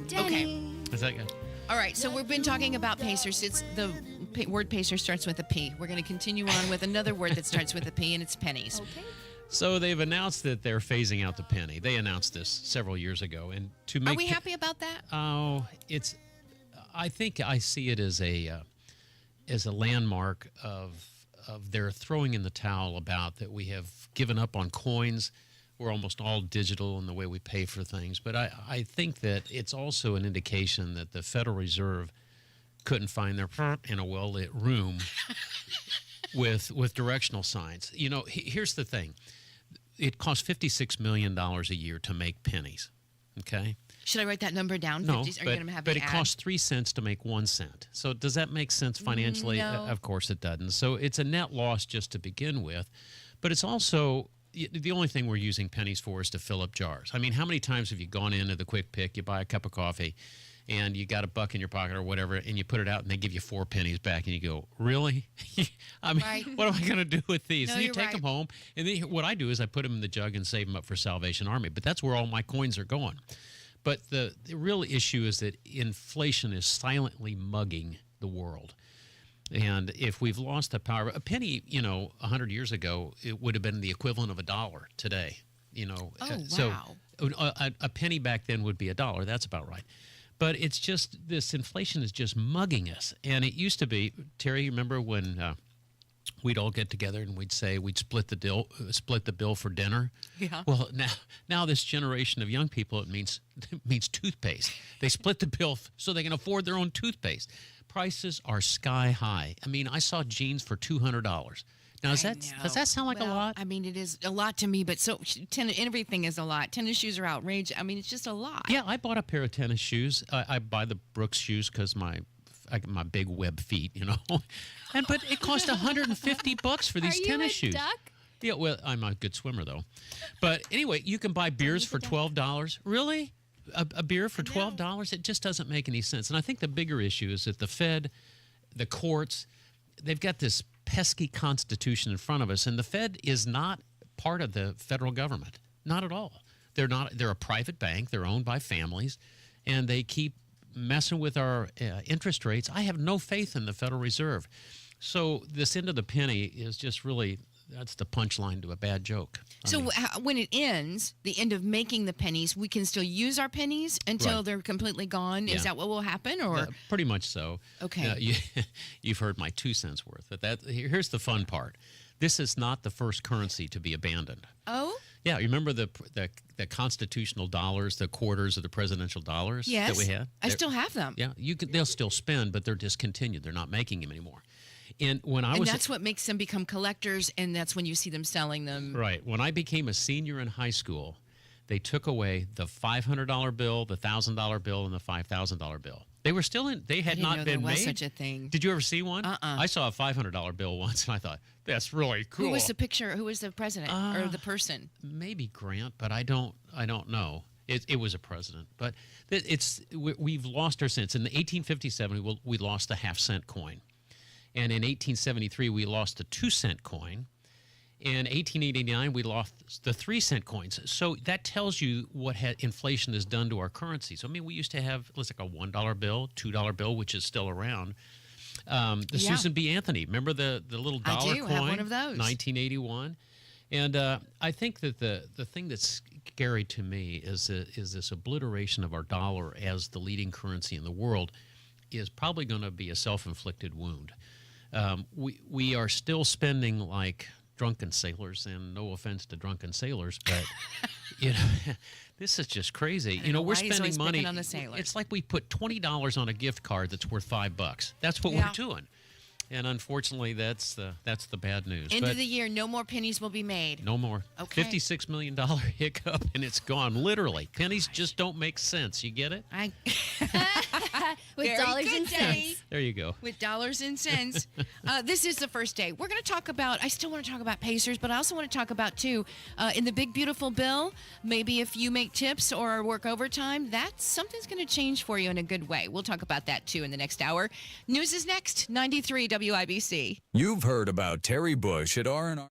Speaker 17: Denny.
Speaker 19: Is that good?
Speaker 16: All right, so we've been talking about Pacers. It's the word Pacer starts with a P. We're going to continue on with another word that starts with a P, and it's pennies.
Speaker 17: Okay.
Speaker 19: So they've announced that they're phasing out the penny. They announced this several years ago, and to make
Speaker 16: Are we happy about that?
Speaker 19: Oh, it's. I think I see it as a landmark of their throwing in the towel about that we have given up on coins. We're almost all digital in the way we pay for things. But I think that it's also an indication that the Federal Reserve couldn't find their in a well-lit room with directional signs. You know, here's the thing. It costs $56 million a year to make pennies, okay?
Speaker 16: Should I write that number down?
Speaker 19: No,
Speaker 16: 50s? Are you going to have
Speaker 19: but
Speaker 16: me
Speaker 19: it
Speaker 16: add?
Speaker 19: costs 3 cents to make 1 cent. So does that make sense financially?
Speaker 16: No.
Speaker 19: Of course it doesn't. So it's a net loss just to begin with. But it's also, the only thing we're using pennies for is to fill up jars. I mean, how many times have you gone into the Quick Pick, you buy a cup of coffee, and you got $1 in your pocket or whatever, and you put it out and they give you 4 pennies back, and you go, really? I mean,
Speaker 16: Right.
Speaker 19: what am I going to do with these?
Speaker 16: No,
Speaker 19: And you
Speaker 16: you're
Speaker 19: take
Speaker 16: right.
Speaker 19: them home, and then what I do is I put them in the jug and save them up for Salvation Army. But that's where all my coins are going. But the real issue is that inflation is silently mugging the world. And if we've lost the power, a penny, 100 years ago, it would have been the equivalent of $1 today.
Speaker 16: Oh,
Speaker 19: So
Speaker 16: wow.
Speaker 19: a penny back then would be $1. That's about right. But it's just this inflation is just mugging us. And it used to be, Terry, you remember when we'd all get together and we'd say we'd split the bill for dinner?
Speaker 16: Yeah.
Speaker 19: Well, now this generation of young people, it means toothpaste. They split the bill so they can afford their own toothpaste. Prices are sky high. I mean, I saw jeans for $200. Now, does that sound like a lot?
Speaker 16: I mean, it is a lot to me, but everything is a lot. Tennis shoes are outrageous. I mean, it's just a lot.
Speaker 19: Yeah, I bought a pair of tennis shoes. I buy the Brooks shoes because my big web feet, but it cost $150 for these tennis shoes.
Speaker 17: Duck?
Speaker 19: Yeah, well, I'm a good swimmer though. But anyway, you can buy beers for $12. Really? A beer for $12? It just doesn't make any sense. And I think the bigger issue is that the Fed, the courts, they've got this pesky Constitution in front of us, and the Fed is not part of the federal government. Not at all. They're not. They're a private bank. They're owned by families, and they keep messing with our interest rates. I have no faith in the Federal Reserve. So this end of the penny is just really, that's the punchline to a bad joke.
Speaker 16: So when it ends, the end of making the pennies, we can still use our pennies until
Speaker 19: Right.
Speaker 16: they're completely gone?
Speaker 19: Yeah.
Speaker 16: Is that what will happen? Or
Speaker 19: Pretty much so.
Speaker 16: Okay.
Speaker 19: You've heard my 2 cents worth. But here's the fun part. This is not the first currency to be abandoned.
Speaker 16: Oh?
Speaker 19: Yeah, you remember the constitutional dollars, the quarters of the presidential dollars
Speaker 16: Yes.
Speaker 19: that we had?
Speaker 16: I still have them.
Speaker 19: Yeah, they'll still spend, but they're discontinued. They're not making them anymore. And when I
Speaker 16: And
Speaker 19: was
Speaker 16: that's what makes them become collectors, and that's when you see them selling them.
Speaker 19: right, when I became a senior in high school, they took away the $500 bill, the $1,000 bill, and the $5,000 bill. They were still in. They had
Speaker 16: didn't
Speaker 19: not
Speaker 16: know
Speaker 19: been
Speaker 16: there was
Speaker 19: made.
Speaker 16: such a thing.
Speaker 19: Did you ever see one?
Speaker 16: Uh-uh.
Speaker 19: I saw a $500 bill once, and I thought that's really cool.
Speaker 16: Who was the picture? Who was the president or the person?
Speaker 19: Maybe Grant, but I don't know. It was a president, but we've lost our sense. In 1857, we lost the half-cent coin, and in 1873 we lost the 2-cent coin. In 1889 we lost the 3-cent coins. So that tells you what inflation has done to our currencies. I mean, we used to have like a $1 bill, $2 bill, which is still around. The
Speaker 16: Yeah.
Speaker 19: Susan B. Anthony, remember the little dollar
Speaker 16: I do
Speaker 19: coin?
Speaker 16: have one of those.
Speaker 19: 1981. And I think that the thing that's scary to me is this obliteration of our dollar as the leading currency in the world is probably going to be a self-inflicted wound. We are still spending like drunken sailors, and no offense to drunken sailors, but this is just crazy.
Speaker 16: I know,
Speaker 19: We're
Speaker 16: why he's
Speaker 19: spending
Speaker 16: always
Speaker 19: money.
Speaker 16: picking on the sailors.
Speaker 19: It's like we put $20 on a gift card that's worth $5. That's what
Speaker 16: Yeah.
Speaker 19: we're doing. And unfortunately, that's the bad news.
Speaker 16: End
Speaker 19: But
Speaker 16: of the year, no more pennies will be made.
Speaker 19: no more.
Speaker 16: Okay.
Speaker 19: $56 million hiccup, and it's gone. Literally. Pennies just don't make sense. You get it?
Speaker 17: With
Speaker 16: Very
Speaker 17: dollars
Speaker 16: good
Speaker 17: and
Speaker 16: day.
Speaker 17: cents.
Speaker 19: There you go.
Speaker 16: With dollars and cents. This is the first day. We're going to talk about, I still want to talk about Pacers, but I also want to talk about, too, in the big, beautiful bill, maybe if you make tips or work overtime, something's going to change for you in a good way. We'll talk about that, too, in the next hour. News is next, 93 WIBC.
Speaker 8: You've heard about Terry Bush at R&R.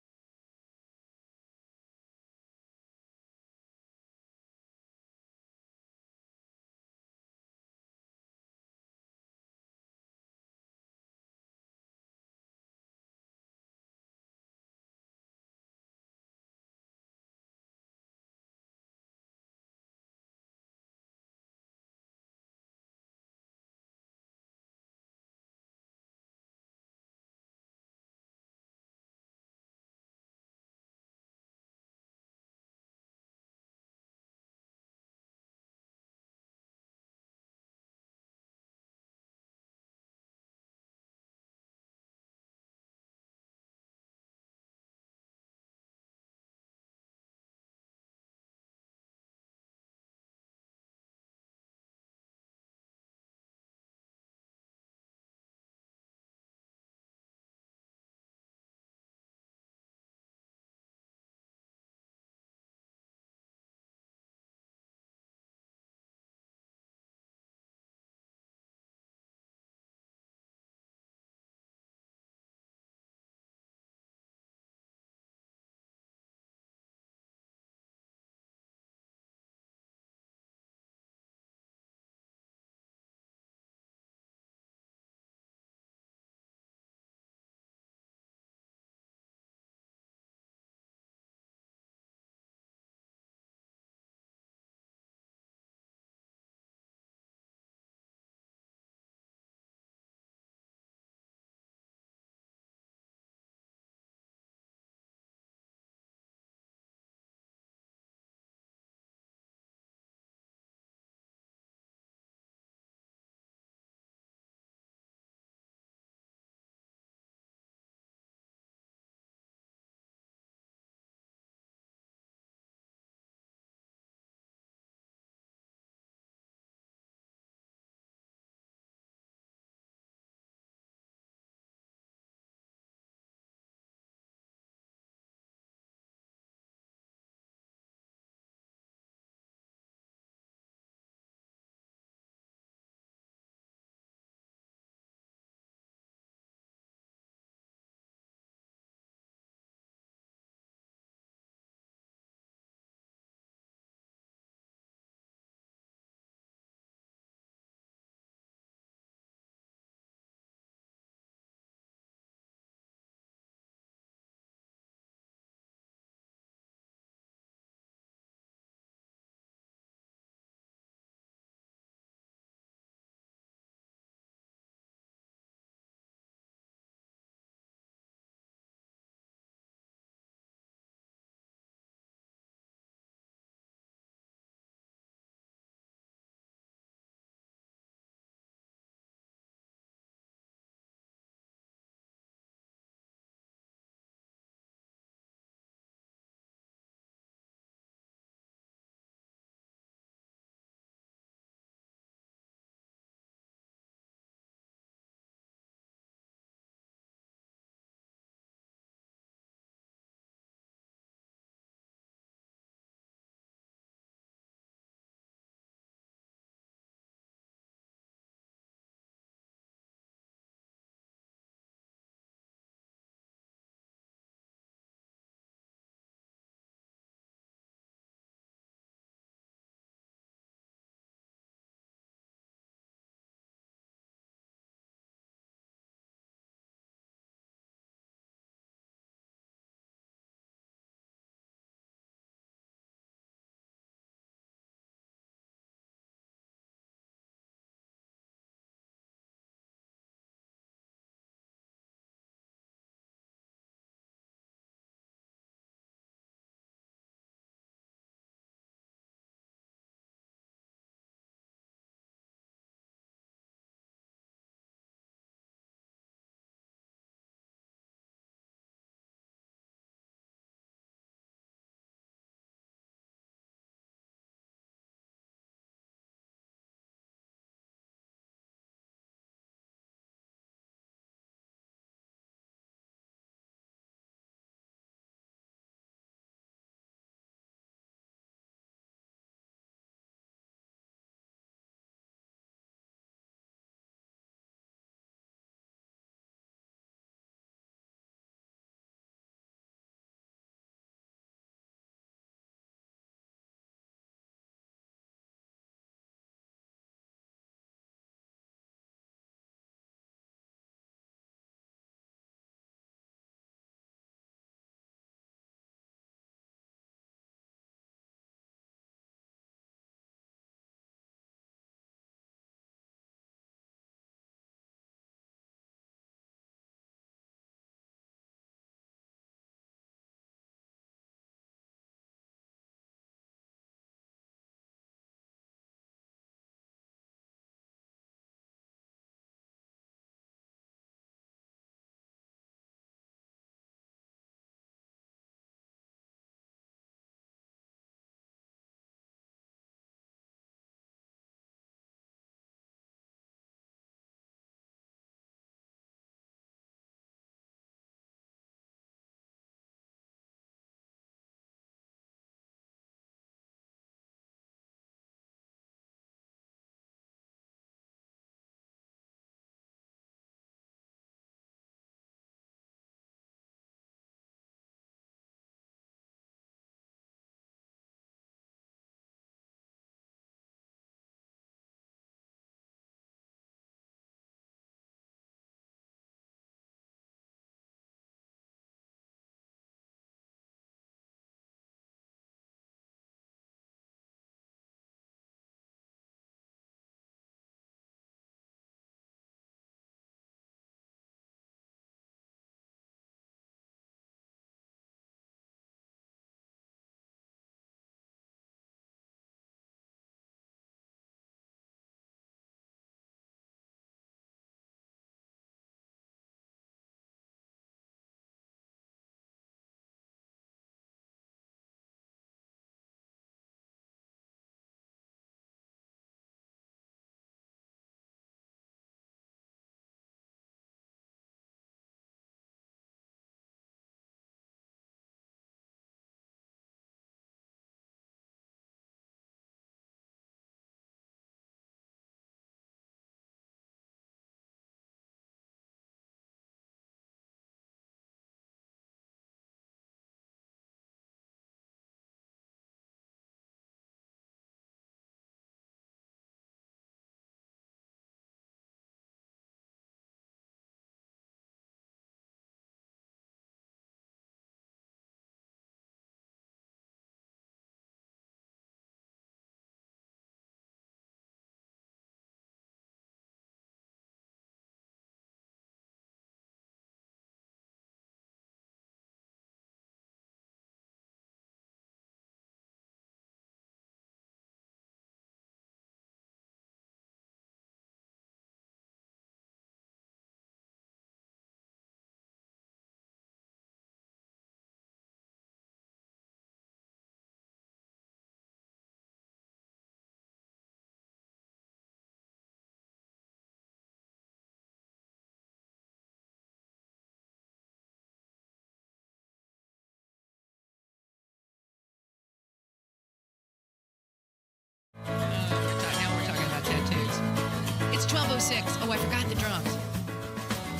Speaker 16: 12:06. Oh, I forgot the drums.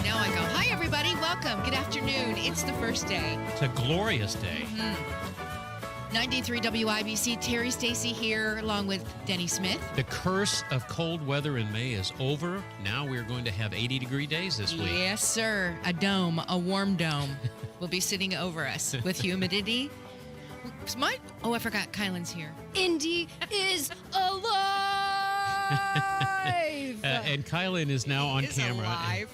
Speaker 16: Now I go, hi, everybody. Welcome. Good afternoon. It's the first day.
Speaker 19: It's a glorious day.
Speaker 16: 93 WIBC. Terri Stacy here, along with Denny Smith.
Speaker 19: The curse of cold weather in May is over. Now we're going to have 80-degree days this week.
Speaker 16: Yes, sir. A dome, a warm dome, will be sitting over us with humidity. Oh, I forgot. Kylan's here.
Speaker 17: Indy is alive!
Speaker 19: And Kylan is now on camera.
Speaker 16: Alive.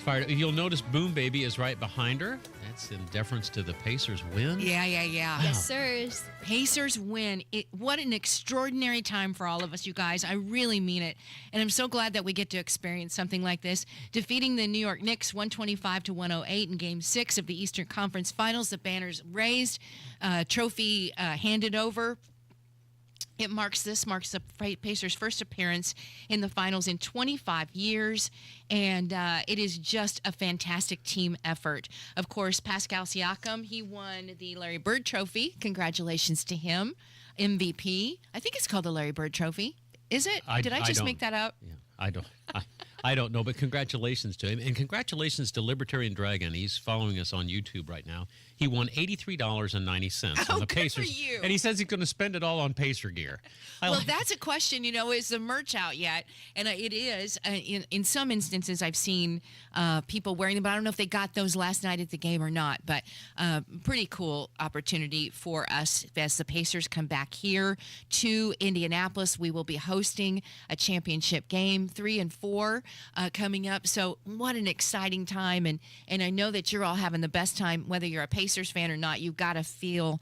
Speaker 19: Fired. You'll notice Boom Baby is right behind her. That's in deference to the Pacers win.
Speaker 16: Yeah.
Speaker 17: Yes, sirs.
Speaker 16: Pacers win. What an extraordinary time for all of us, you guys. I really mean it. And I'm so glad that we get to experience something like this. Defeating the New York Knicks 125-108 in Game 6 of the Eastern Conference Finals. The banners raised, trophy handed over. It marks the Pacers' first appearance in the finals in 25 years, and it is just a fantastic team effort. Of course, Pascal Siakam, he won the Larry Bird Trophy. Congratulations to him. MVP. I think it's called the Larry Bird Trophy. Is it? Did I just make that up?
Speaker 19: Yeah, I don't know, but congratulations to him. And congratulations to Libertarian Dragon. He's following us on YouTube right now. He won $83.90 on the Pacers.
Speaker 16: For you.
Speaker 19: And he says he's going to spend it all on Pacer gear.
Speaker 16: Well, that's a question, is the merch out yet? And it is. In some instances, I've seen people wearing them, but I don't know if they got those last night at the game or not. But pretty cool opportunity for us as the Pacers come back here to Indianapolis. We will be hosting a championship game, 3 and 4, coming up. So what an exciting time. And I know that you're all having the best time, whether you're a Pacers fan or not. You've got to feel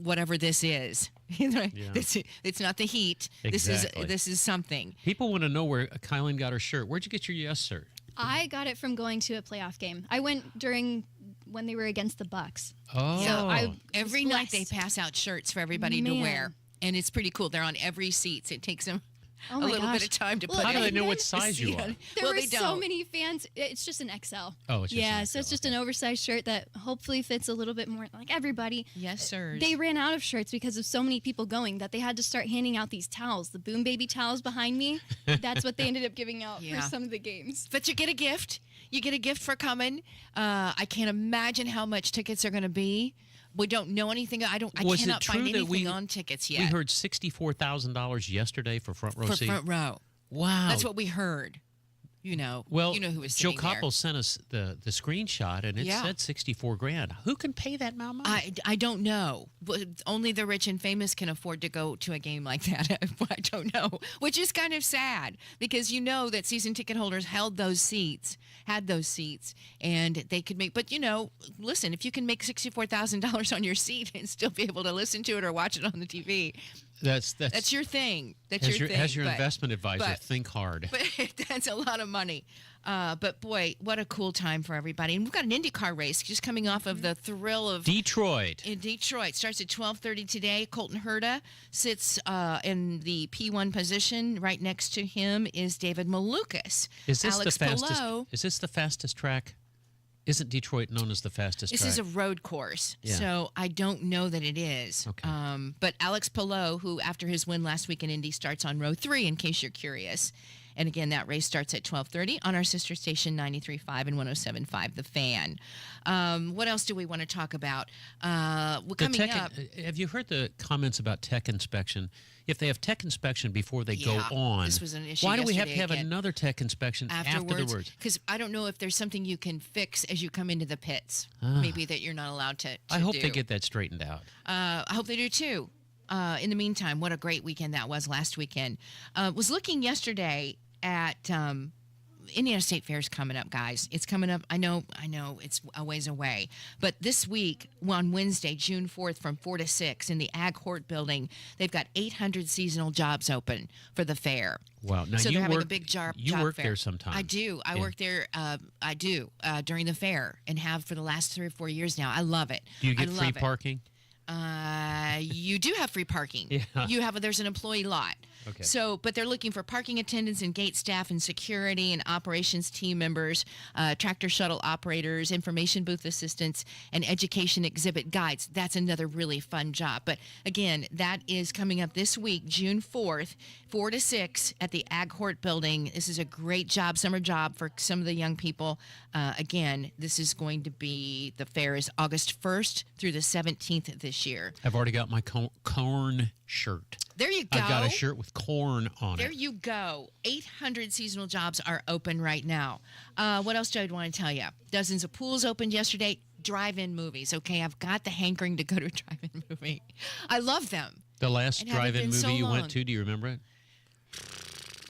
Speaker 16: whatever this is. It's not the heat.
Speaker 19: Exactly.
Speaker 16: This is something.
Speaker 19: People want to know where Kylan got her shirt. Where'd you get your Yes Sir?
Speaker 17: I got it from going to a playoff game. I went during when they were against the Bucks.
Speaker 19: Oh.
Speaker 17: So
Speaker 16: every night they pass out shirts for everybody to wear. And it's pretty cool. They're on every seat. So it takes them a little bit of time to put
Speaker 19: How
Speaker 16: it
Speaker 19: do they
Speaker 16: in.
Speaker 19: know what size you are?
Speaker 17: There were so many fans. It's just an XL.
Speaker 19: Oh, it's just an
Speaker 17: so it's just an oversized shirt that hopefully fits a little bit more like everybody.
Speaker 16: Yes, sir.
Speaker 17: They ran out of shirts because of so many people going that they had to start handing out these towels, the Boom Baby towels behind me. That's what they ended up giving out for some of the games.
Speaker 16: But you get a gift. You get a gift for coming. I can't imagine how much tickets are going to be. We don't know anything. I cannot find anything on tickets yet.
Speaker 19: We heard $64,000 yesterday for front row seats.
Speaker 16: Front row.
Speaker 19: Wow.
Speaker 16: That's what we heard.
Speaker 19: Well,
Speaker 16: you know who was
Speaker 19: Joe
Speaker 16: sitting there.
Speaker 19: Koppel sent us the screenshot, and it said $64,000. Who can pay that amount of money?
Speaker 16: I don't know. Only the rich and famous can afford to go to a game like that. I don't know, which is kind of sad because that season ticket holders had those seats, and they could make. But listen, if you can make $64,000 on your seat and still be able to listen to it or watch it on the TV.
Speaker 19: That's
Speaker 16: your thing.
Speaker 19: As your investment advisor, think hard.
Speaker 16: But that's a lot of money. But boy, what a cool time for everybody. And we've got an IndyCar race just coming off of the thrill of
Speaker 19: Detroit.
Speaker 16: In Detroit. Starts at 12:30 today. Colton Herta sits in the P1 position. Right next to him is David Malukas.
Speaker 19: Is this
Speaker 16: Alex
Speaker 19: the fastest?
Speaker 16: Palou,
Speaker 19: Is this the fastest track? Isn't Detroit known as the fastest
Speaker 16: This
Speaker 19: track?
Speaker 16: is a road course,
Speaker 19: Yeah.
Speaker 16: so I don't know that it is.
Speaker 19: Okay.
Speaker 16: But Alex Palou, who after his win last week in Indy, starts on row 3, in case you're curious. And again, that race starts at 12:30 on our sister station 93.5 and 107.5 The Fan. What else do we want to talk about? Coming up.
Speaker 19: Have you heard the comments about tech inspection? If they have tech inspection before they go on,
Speaker 16: this was an issue
Speaker 19: why do we have to
Speaker 16: yesterday
Speaker 19: have
Speaker 16: again.
Speaker 19: another tech inspection afterwards?
Speaker 16: Because I don't know if there's something you can fix as you come into the pits. Maybe that you're not allowed to
Speaker 19: I hope
Speaker 16: do.
Speaker 19: they get that straightened out.
Speaker 16: I hope they do too. In the meantime, what a great weekend that was last weekend. Was looking yesterday at Indiana State Fair's coming up, guys. It's coming up. I know it's a ways away. But this week, on Wednesday, June 4th, from 4 to 6 in the Ag Hort building, they've got 800 seasonal jobs open for the fair.
Speaker 19: Wow. Now
Speaker 16: so
Speaker 19: you
Speaker 16: they're having
Speaker 19: work,
Speaker 16: a big job
Speaker 19: You work
Speaker 16: fair.
Speaker 19: there sometimes.
Speaker 16: I do. I work there. I do during the fair and have for the last 3 or 4 years now. I love it.
Speaker 19: Do you get
Speaker 16: I
Speaker 19: free
Speaker 16: love it.
Speaker 19: parking?
Speaker 16: You do have free parking.
Speaker 19: Yeah.
Speaker 16: There's an employee lot.
Speaker 19: Okay.
Speaker 16: So, but they're looking for parking attendants and gate staff and security and operations team members, tractor shuttle operators, information booth assistants, and education exhibit guides. That's another really fun job. But again, that is coming up this week, June 4th, 4 to 6 at the Ag Hort building. This is a great job, summer job for some of the young people. Again, this is going to be, the fair is August 1st through the 17th this year.
Speaker 19: I've already got my corn shirt.
Speaker 16: There you go.
Speaker 19: I've got a shirt with corn on
Speaker 16: There
Speaker 19: it.
Speaker 16: you go. 800 seasonal jobs are open right now. What else do I want to tell you? Dozens of pools opened yesterday. Drive-in movies. Okay, I've got the hankering to go to a drive-in movie. I love them.
Speaker 19: The last
Speaker 16: It hadn't
Speaker 19: drive-in
Speaker 16: been
Speaker 19: movie
Speaker 16: so
Speaker 19: you
Speaker 16: long.
Speaker 19: went to, do you remember it?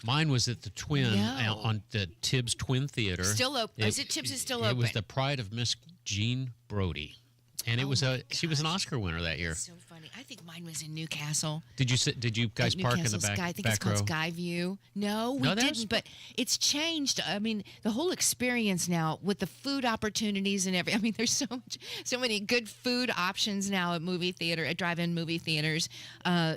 Speaker 19: Mine was at the Twin
Speaker 16: No.
Speaker 19: on the Tibbs Twin Theater.
Speaker 16: Still open. Is it Tibbs is still
Speaker 19: It
Speaker 16: open?
Speaker 19: was the Pride of Miss Jean Brody, and it was she was an Oscar winner that year.
Speaker 16: So funny. I think mine was in Newcastle.
Speaker 19: Did you guys
Speaker 16: At
Speaker 19: park in the
Speaker 16: Newcastle
Speaker 19: back
Speaker 16: Sky. I think
Speaker 19: back
Speaker 16: it's called
Speaker 19: row?
Speaker 16: Skyview. No, we
Speaker 19: No, that's-
Speaker 16: didn't. But it's changed. I mean, the whole experience now with the food opportunities and everything. I mean, there's so many good food options now at drive-in movie theaters.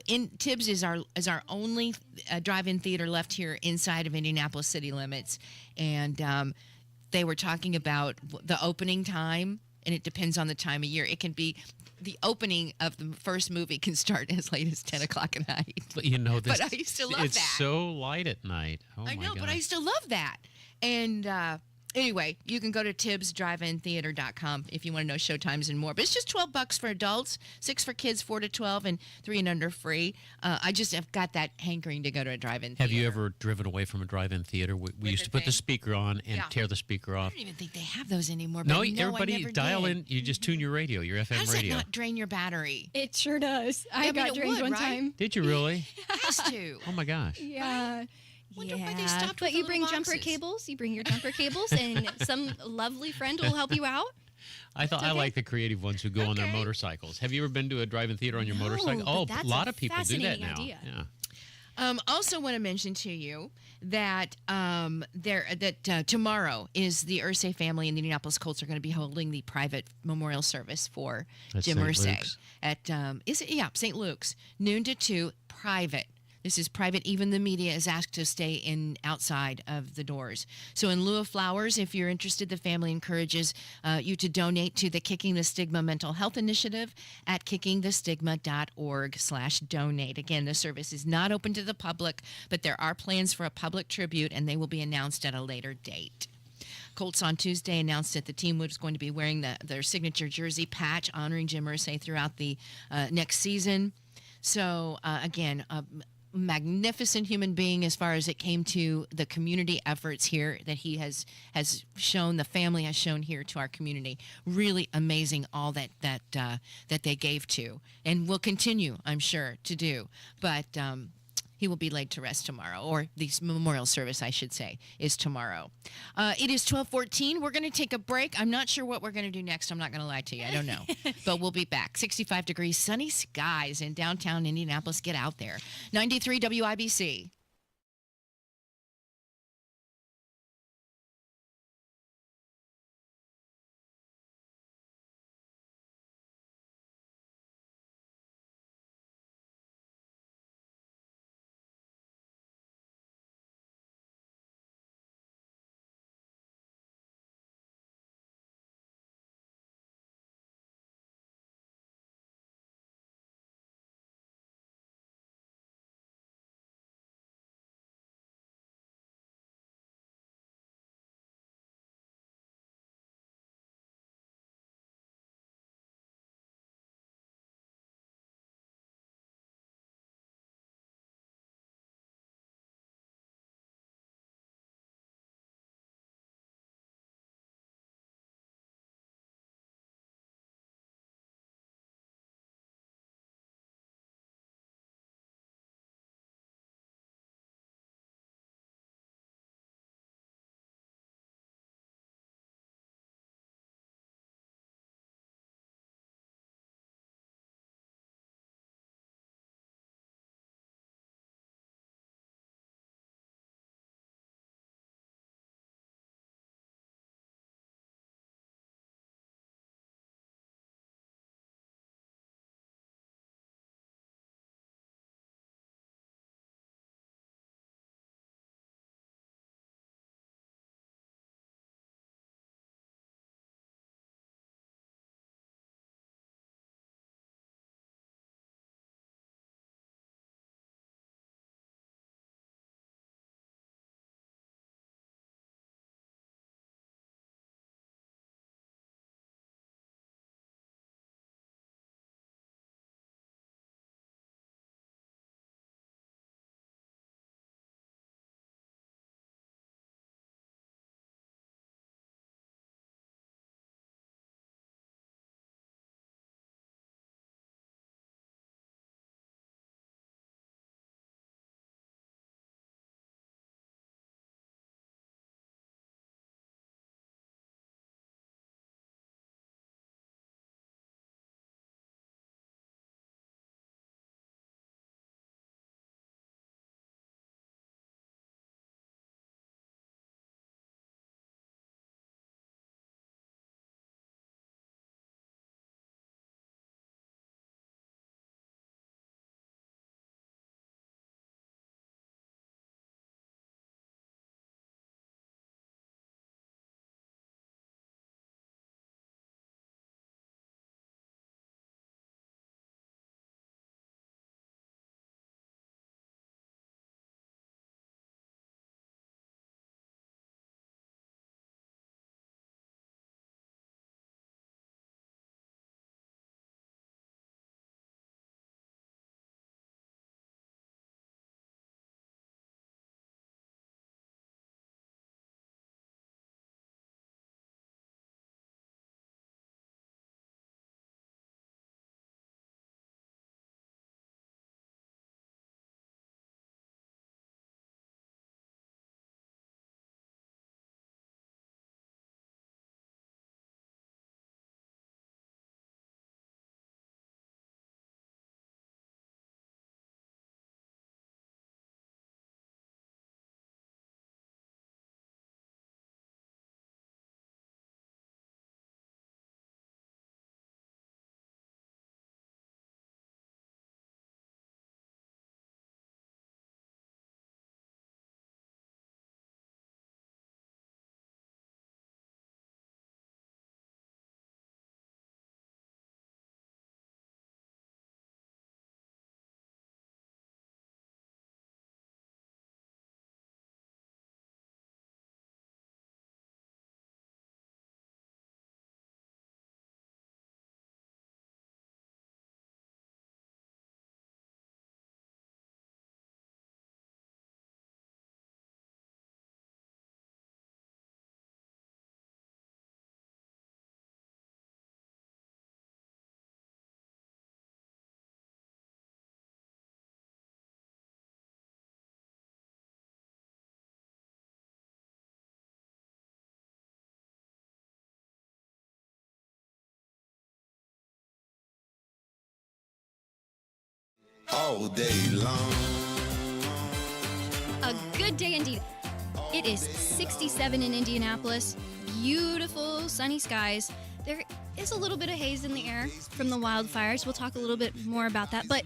Speaker 16: In Tibbs is our only drive-in theater left here inside of Indianapolis city limits, and they were talking about the opening time, and it depends on the time of year. It can be. The opening of the first movie can start as late as 10 o'clock at night.
Speaker 19: But you know, this,
Speaker 16: But I used to love
Speaker 19: it's
Speaker 16: that.
Speaker 19: so light at night. Oh
Speaker 16: I
Speaker 19: my
Speaker 16: know,
Speaker 19: God.
Speaker 16: but I used to love that. And anyway, you can go to tibbsdriveintheater.com if you want to know showtimes and more. But it's just $12 for adults, $6 for kids, 4 to 12, and 3 and under free. I just have got that hankering to go to a drive-in theater.
Speaker 19: Have you ever driven away from a drive-in theater? We used to put the speaker on and tear the speaker off.
Speaker 16: I don't even think they have those anymore.
Speaker 19: No,
Speaker 16: but
Speaker 19: everybody
Speaker 16: I never
Speaker 19: dial
Speaker 16: did.
Speaker 19: in. You just tune your radio, your FM
Speaker 16: How does
Speaker 19: radio.
Speaker 16: that not drain your battery?
Speaker 17: It sure does. I
Speaker 16: mean,
Speaker 17: got
Speaker 16: it
Speaker 17: drained
Speaker 16: would,
Speaker 17: one
Speaker 16: right?
Speaker 17: time.
Speaker 19: Did you really?
Speaker 16: It has to.
Speaker 19: Oh my gosh.
Speaker 17: Yeah.
Speaker 16: Wonder why they stopped
Speaker 17: But
Speaker 16: with
Speaker 17: you
Speaker 16: the
Speaker 17: bring
Speaker 16: little
Speaker 17: jumper
Speaker 16: boxes.
Speaker 17: cables. You bring your jumper cables, and some lovely friend will help you out.
Speaker 19: I thought I like the creative ones who go on their motorcycles. Have you ever been to a drive-in theater on your motorcycle?
Speaker 17: but
Speaker 19: Oh,
Speaker 17: that's
Speaker 19: a lot
Speaker 17: a
Speaker 19: of people do that
Speaker 17: fascinating
Speaker 19: now.
Speaker 17: idea.
Speaker 19: Yeah.
Speaker 16: Also want to mention to you that tomorrow is the Irsay family and the Indianapolis Colts are going to be holding the private memorial service for
Speaker 19: At
Speaker 16: Jim
Speaker 19: St.
Speaker 16: Irsay
Speaker 19: Luke's?
Speaker 16: at St. Luke's, noon to 2, private. This is private. Even the media is asked to stay outside of the doors. So in lieu of flowers, if you're interested, the family encourages you to donate to the Kicking the Stigma Mental Health Initiative at kickingthestigma.org/donate. Again, the service is not open to the public, but there are plans for a public tribute, and they will be announced at a later date. Colts on Tuesday announced that the team was going to be wearing their signature jersey patch honoring Jim Irsay throughout the next season. So, again, magnificent human being as far as it came to the community efforts here that he has shown, the family has shown here to our community. Really amazing all that they gave to and will continue, I'm sure, to do. But he will be laid to rest tomorrow, or the memorial service, I should say, is tomorrow. It is 12:14. We're going to take a break. I'm not sure what we're going to do next. I'm not going to lie to you. I don't know. But we'll be back. 65 degrees, sunny skies in downtown Indianapolis. Get out there. 93 WIBC.
Speaker 2: all day long.
Speaker 17: A good day indeed. It is 67 in Indianapolis. Beautiful sunny skies. There is a little bit of haze in the air from the wildfires. We'll talk a little bit more about that, but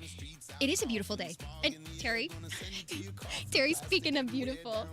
Speaker 17: it is a beautiful day. And Terry, speaking of beautiful,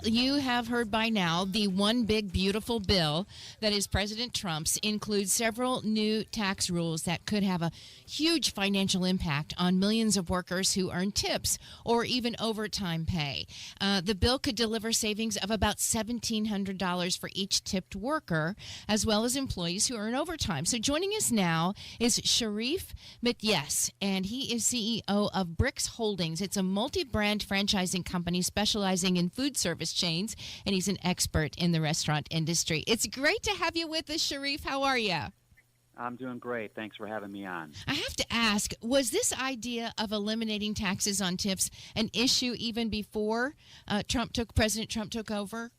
Speaker 16: You have heard by now the one big beautiful bill that is President Trump's includes several new tax rules that could have a huge financial impact on millions of workers who earn tips or even overtime pay. The bill could deliver savings of about $1,700 for each tipped worker, as well as employees who earn overtime. So joining us now is Sharif Mityes, and he is CEO of Bricks Holdings. It's a multi-brand franchising company specializing in food service chains, and he's an expert in the restaurant industry. It's great to have you with us, Sharif. How are you?
Speaker 9: I'm doing great. Thanks for having me on.
Speaker 16: I have to ask, was this idea of eliminating taxes on tips an issue even before President Trump took over?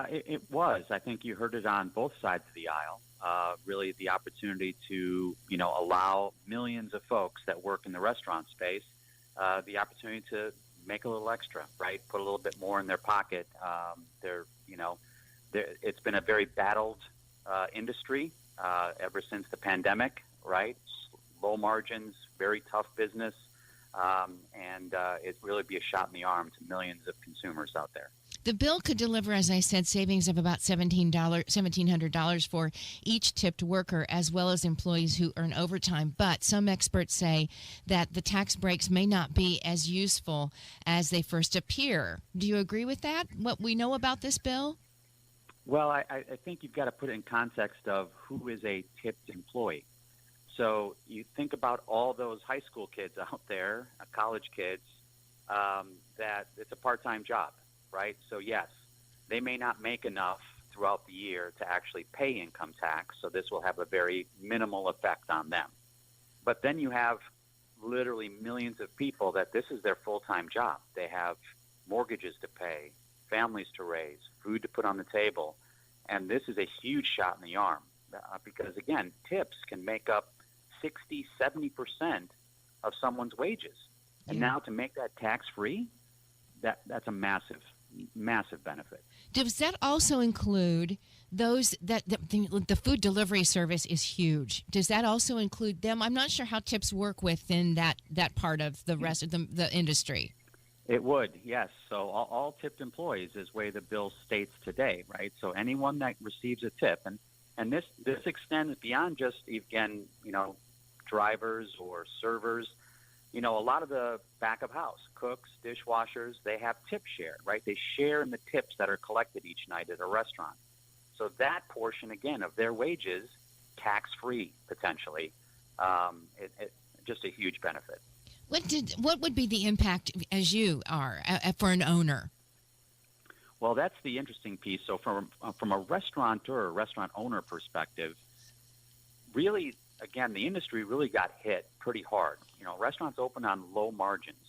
Speaker 9: It was. I think you heard it on both sides of the aisle. Really, the opportunity to, allow millions of folks that work in the restaurant space the opportunity to make a little extra, right? Put a little bit more in their pocket. It's been a very battled industry ever since the pandemic, right? Low margins, very tough business, and it'd really be a shot in the arm to millions of consumers out there.
Speaker 16: The bill could deliver, as I said, savings of about $1,700 for each tipped worker, as well as employees who earn overtime. But some experts say that the tax breaks may not be as useful as they first appear. Do you agree with that, what we know about this bill?
Speaker 9: Well, I think you've got to put it in context of who is a tipped employee. So you think about all those high school kids out there, college kids, that it's a part-time job. Right? So, yes, they may not make enough throughout the year to actually pay income tax, so this will have a very minimal effect on them. But then you have literally millions of people that this is their full-time job. They have mortgages to pay, families to raise, food to put on the table, and this is a huge shot in the arm because, again, tips can make up 60, 70% of someone's wages. And now to make that tax-free, that's a massive benefit.
Speaker 16: Does that also include those that the food delivery service is huge? Does that also include them? I'm not sure how tips work within that part of the rest of the industry.
Speaker 9: It would, yes. So all tipped employees is the way the bill states today, right? So anyone that receives a tip, and this extends beyond just, again, drivers or servers. A lot of the back of house, cooks, dishwashers, they have tip share, right? They share in the tips that are collected each night at a restaurant. So that portion, again, of their wages, tax-free potentially, just a huge benefit.
Speaker 16: What would be the impact as you are for an owner?
Speaker 9: Well, that's the interesting piece. So from a restaurateur, restaurant owner perspective, really, again, the industry really got hit pretty hard. Restaurants opened on low margins.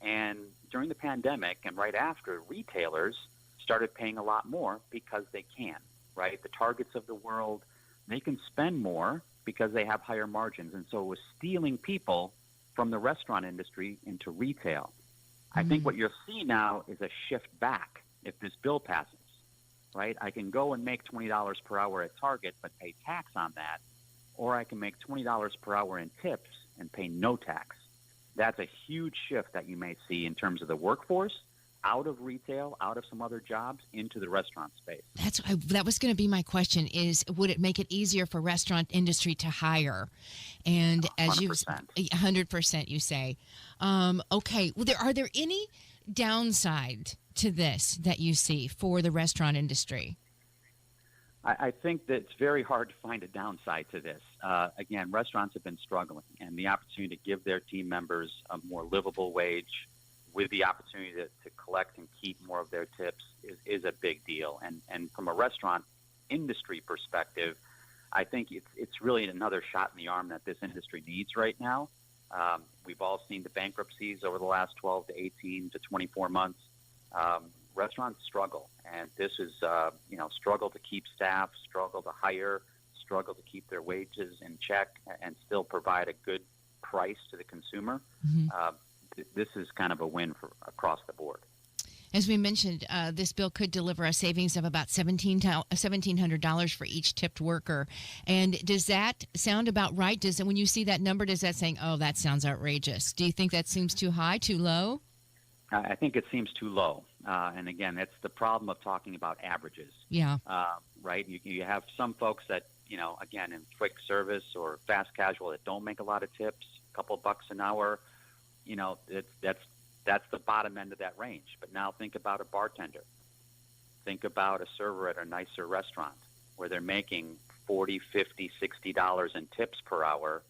Speaker 9: And during the pandemic and right after, retailers started paying a lot more because they can, right? The Targets of the world, they can spend more because they have higher margins. And so it was stealing people from the restaurant industry into retail. I think what you'll see now is a shift back if this bill passes, right? I can go and make $20 per hour at Target but pay tax on that, or I can make $20 per hour in tips and pay no tax. That's a huge shift that you may see in terms of the workforce out of retail, out of some other jobs, into the restaurant space.
Speaker 16: That was going to be my question, is would it make it easier for restaurant industry to hire? And 100%. As you 100%, you say. Okay. Well, are there any downside to this that you see for the restaurant industry?
Speaker 9: I think that it's very hard to find a downside to this. Again, restaurants have been struggling, and the opportunity to give their team members a more livable wage with the opportunity to collect and keep more of their tips is a big deal. And from a restaurant industry perspective, I think it's really another shot in the arm that this industry needs right now. We've all seen the bankruptcies over the last 12 to 18 to 24 months. Restaurants struggle, and this is, struggle to keep staff, struggle to hire, struggle to keep their wages in check, and still provide a good price to the consumer,
Speaker 16: Mhm.
Speaker 9: this is kind of a win for across the board.
Speaker 16: As we mentioned, this bill could deliver a savings of about $1,700 for each tipped worker. And does that sound about right? When you see that number, does that saying, oh, that sounds outrageous? Do you think that seems too high, too low?
Speaker 9: I think it seems too low. And again, that's the problem of talking about averages.
Speaker 16: Yeah.
Speaker 9: Right? You have some folks that, again, in quick service or fast casual that don't make a lot of tips, a couple bucks an hour, that's the bottom end of that range. But now think about a bartender. Think about a server at a nicer restaurant where they're making $40, $50, $60 in tips per hour.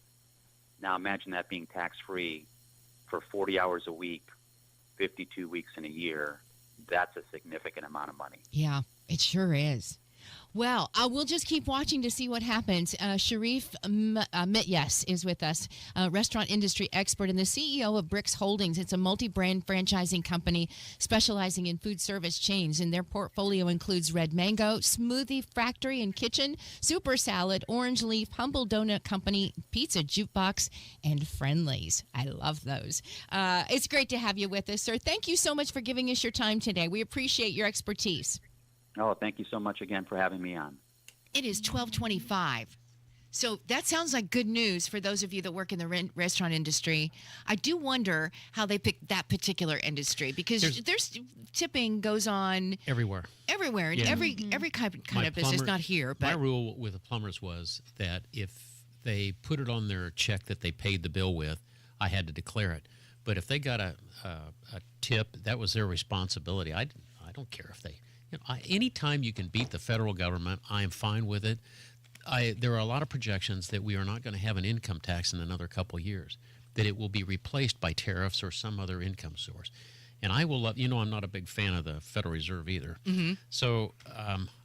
Speaker 9: Now imagine that being tax-free for 40 hours a week, 52 weeks in a year. That's a significant amount of money.
Speaker 16: Yeah, it sure is. Well, we'll just keep watching to see what happens. Sharif Mityas is with us, a restaurant industry expert and the CEO of Bricks Holdings. It's a multi-brand franchising company specializing in food service chains, and their portfolio includes Red Mango, Smoothie Factory and Kitchen, Super Salad, Orange Leaf, Humble Donut Company, Pizza Jukebox, and Friendlies. I love those. It's great to have you with us, sir. Thank you so much for giving us your time today. We appreciate your expertise.
Speaker 9: Oh, thank you so much again for having me on.
Speaker 16: It is 12:25. So that sounds like good news for those of you that work in the restaurant industry. I do wonder how they pick that particular industry because there's tipping goes on
Speaker 19: everywhere.
Speaker 16: And every kind of business, not here. But
Speaker 19: my rule with the plumbers was that if they put it on their check that they paid the bill with, I had to declare it. But if they got a tip, that was their responsibility. I don't care if they... anytime you can beat the federal government, I am fine with it. There are a lot of projections that we are not going to have an income tax in another couple years, that it will be replaced by tariffs or some other income source. And I will love, I'm not a big fan of the Federal Reserve either. Mm-hmm. So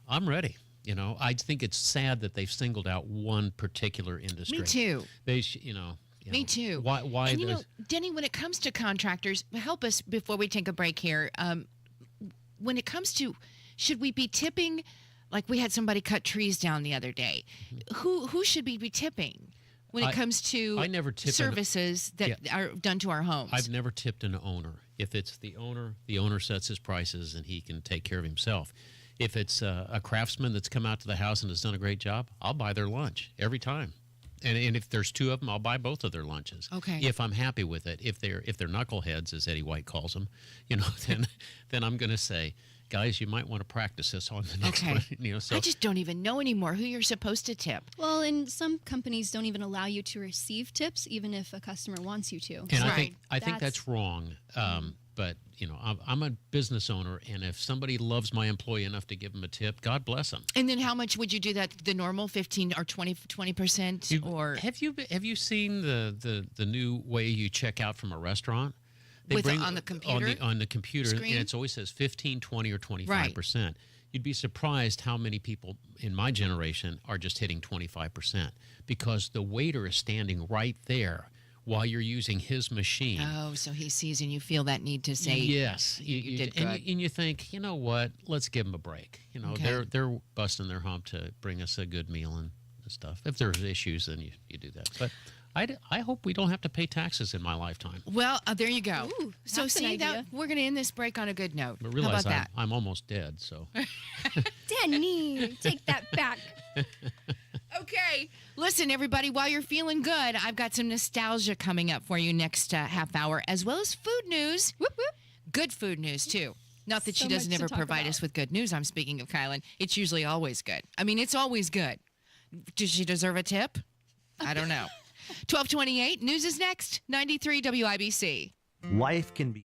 Speaker 19: I'm ready. I think it's sad that they've singled out one particular industry.
Speaker 16: Me too. Me too.
Speaker 19: Why?
Speaker 16: And Denny, when it comes to contractors, help us before we take a break here. When it comes to, should we be tipping? Like we had somebody cut trees down the other day. Who should we be tipping when it comes to
Speaker 19: I never tip
Speaker 16: services that are done to our homes?
Speaker 19: I've never tipped an owner. If it's the owner sets his prices and he can take care of himself. If it's a craftsman that's come out to the house and has done a great job, I'll buy their lunch every time. And if there's two of them, I'll buy both of their lunches.
Speaker 16: Okay.
Speaker 19: If I'm happy with it, if they're knuckleheads, as Eddie White calls them, then I'm going to say, guys, you might want to practice this on the next one. So
Speaker 16: I just don't even know anymore who you're supposed to tip.
Speaker 17: Well, and some companies don't even allow you to receive tips, even if a customer wants you to.
Speaker 19: And I think that's wrong. But I'm a business owner, and if somebody loves my employee enough to give them a tip, God bless them.
Speaker 16: And then how much would you do that? The normal 15 or 20%? Or
Speaker 19: have you seen the new way you check out from a restaurant? They bring
Speaker 16: on the computer?
Speaker 19: On the computer,
Speaker 16: screen?
Speaker 19: and it always says 15, 20, or 25%.
Speaker 16: Right.
Speaker 19: You'd be surprised how many people in my generation are just hitting 25% because the waiter is standing right there while you're using his machine.
Speaker 16: Oh, so he sees and you feel that need to say,
Speaker 19: yes,
Speaker 16: you did good.
Speaker 19: And you think, you know what? Let's give them a break. They're busting their hump to bring us a good meal and stuff. If there's issues, then you do that. But I hope we don't have to pay taxes in my lifetime.
Speaker 16: Well, there you go.
Speaker 17: Ooh,
Speaker 16: so see that we're going to end this break on a good note.
Speaker 19: But realize
Speaker 16: How about that?
Speaker 19: I'm almost dead. So,
Speaker 17: Denny, take that back.
Speaker 16: Okay. Listen, everybody, while you're feeling good, I've got some nostalgia coming up for you next half hour, as well as food news. Whoop, whoop. Good food news, too. Not that she doesn't ever provide us with good news. I'm speaking of Kylan. It's usually always good. I mean, it's always good. Does she deserve a tip? I don't know. 1228, news is next. 93 WIBC.
Speaker 11: Life can be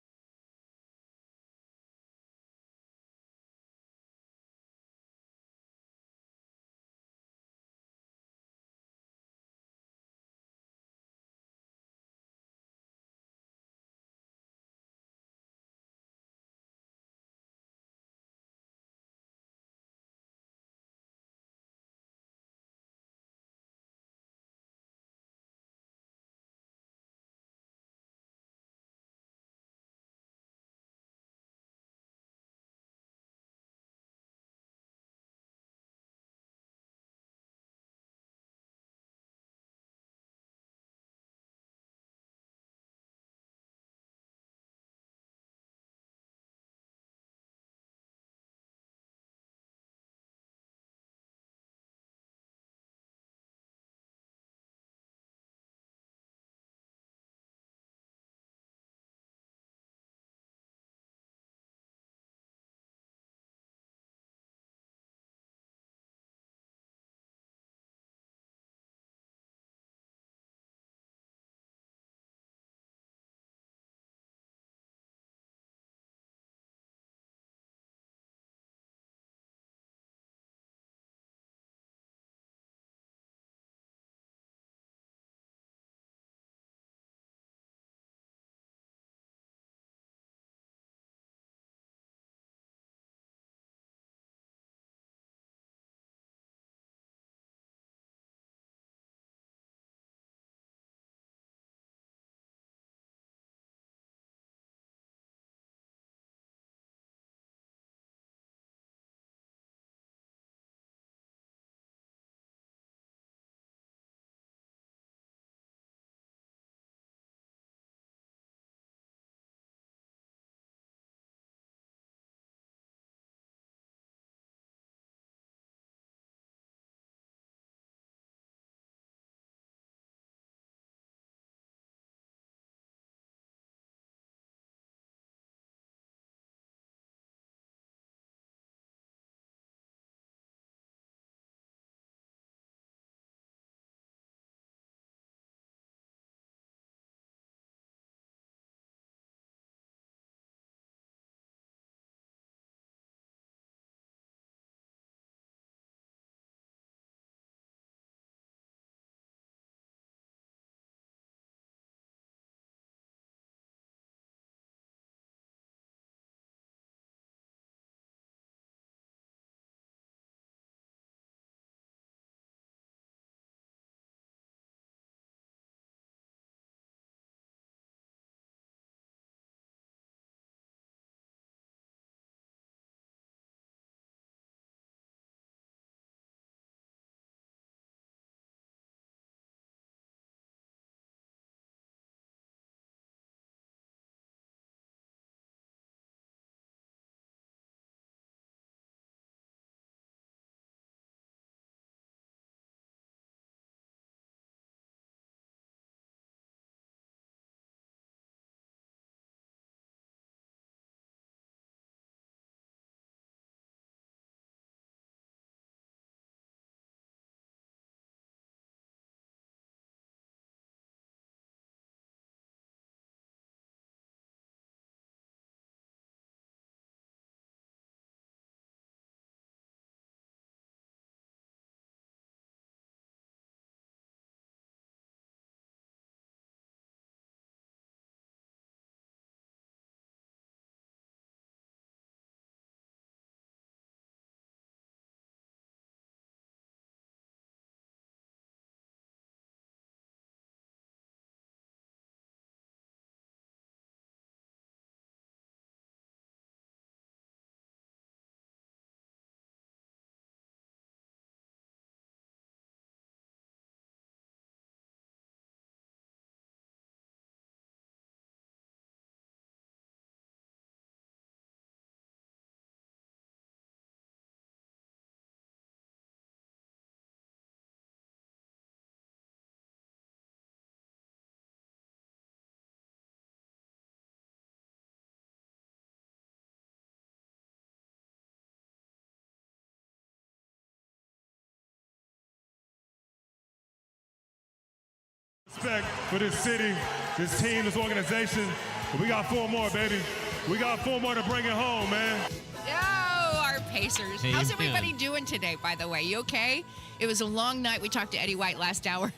Speaker 22: Respect for this city, this team, this organization. But we got 4 more, baby. We got 4 more to bring it home, man.
Speaker 16: Oh, our Pacers.
Speaker 19: Hey,
Speaker 16: How's
Speaker 19: man.
Speaker 16: everybody doing today, by the way? You okay? It was a long night. We talked to Eddie White last hour.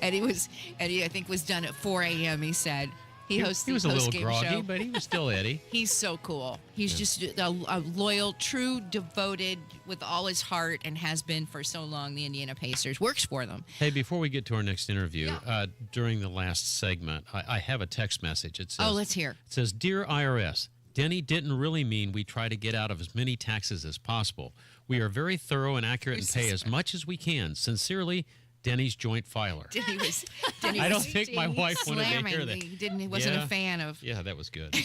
Speaker 16: Eddie, I think, was done at 4 a.m., he said. He hosts
Speaker 19: He was
Speaker 16: the
Speaker 19: a little
Speaker 16: postgame
Speaker 19: groggy,
Speaker 16: show.
Speaker 19: but he was still Eddie.
Speaker 16: He's so cool. He's just a loyal, true, devoted with all his heart and has been for so long, the Indiana Pacers. Works for them.
Speaker 19: Hey, before we get to our next interview, during the last segment, I have a text message. It says,
Speaker 16: Oh, let's hear.
Speaker 19: It says, Dear IRS, Denny didn't really mean we try to get out of as many taxes as possible. We are very thorough and accurate and pay as much as we can. Sincerely, Denny's joint filer. I don't think my wife wanted to hear that.
Speaker 16: He wasn't a fan of.
Speaker 19: Yeah, that was good.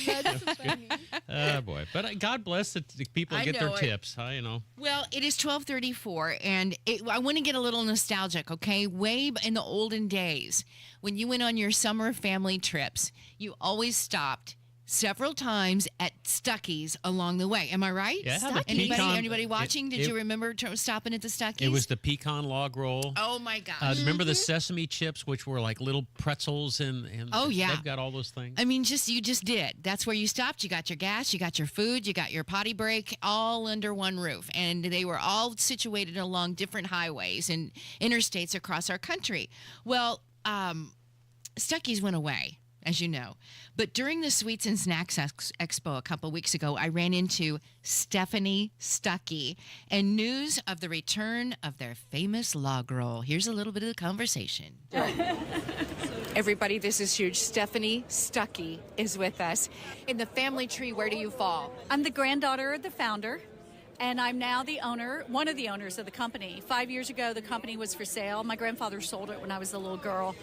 Speaker 19: Oh, boy. But God bless the people
Speaker 16: I
Speaker 19: get their
Speaker 16: know it.
Speaker 19: tips.
Speaker 16: Well, it is 12:34, and I want to get a little nostalgic, okay? Way in the olden days, when you went on your summer family trips, you always stopped several times at Stuckey's along the way. Am I right?
Speaker 19: Yeah, the
Speaker 16: Anybody watching? Did you remember stopping at the Stuckey's?
Speaker 19: It was the pecan log roll.
Speaker 16: Oh, my gosh.
Speaker 19: Remember the sesame chips, which were like little pretzels, and
Speaker 16: Oh, yeah.
Speaker 19: they've got all those things.
Speaker 16: I mean, you just did. That's where you stopped. You got your gas, you got your food, you got your potty break, all under one roof. And they were all situated along different highways and interstates across our country. Well, Stuckey's went away, as you know. But during the Sweets and Snacks Expo a couple weeks ago, I ran into Stephanie Stuckey and news of the return of their famous log roll. Here's a little bit of the conversation. Everybody, this is huge. Stephanie Stuckey is with us. In the family tree, where do you fall?
Speaker 11: I'm the granddaughter of the founder, and I'm now the owner, one of the owners of the company. 5 years ago, the company was for sale. My grandfather sold it when I was a little girl,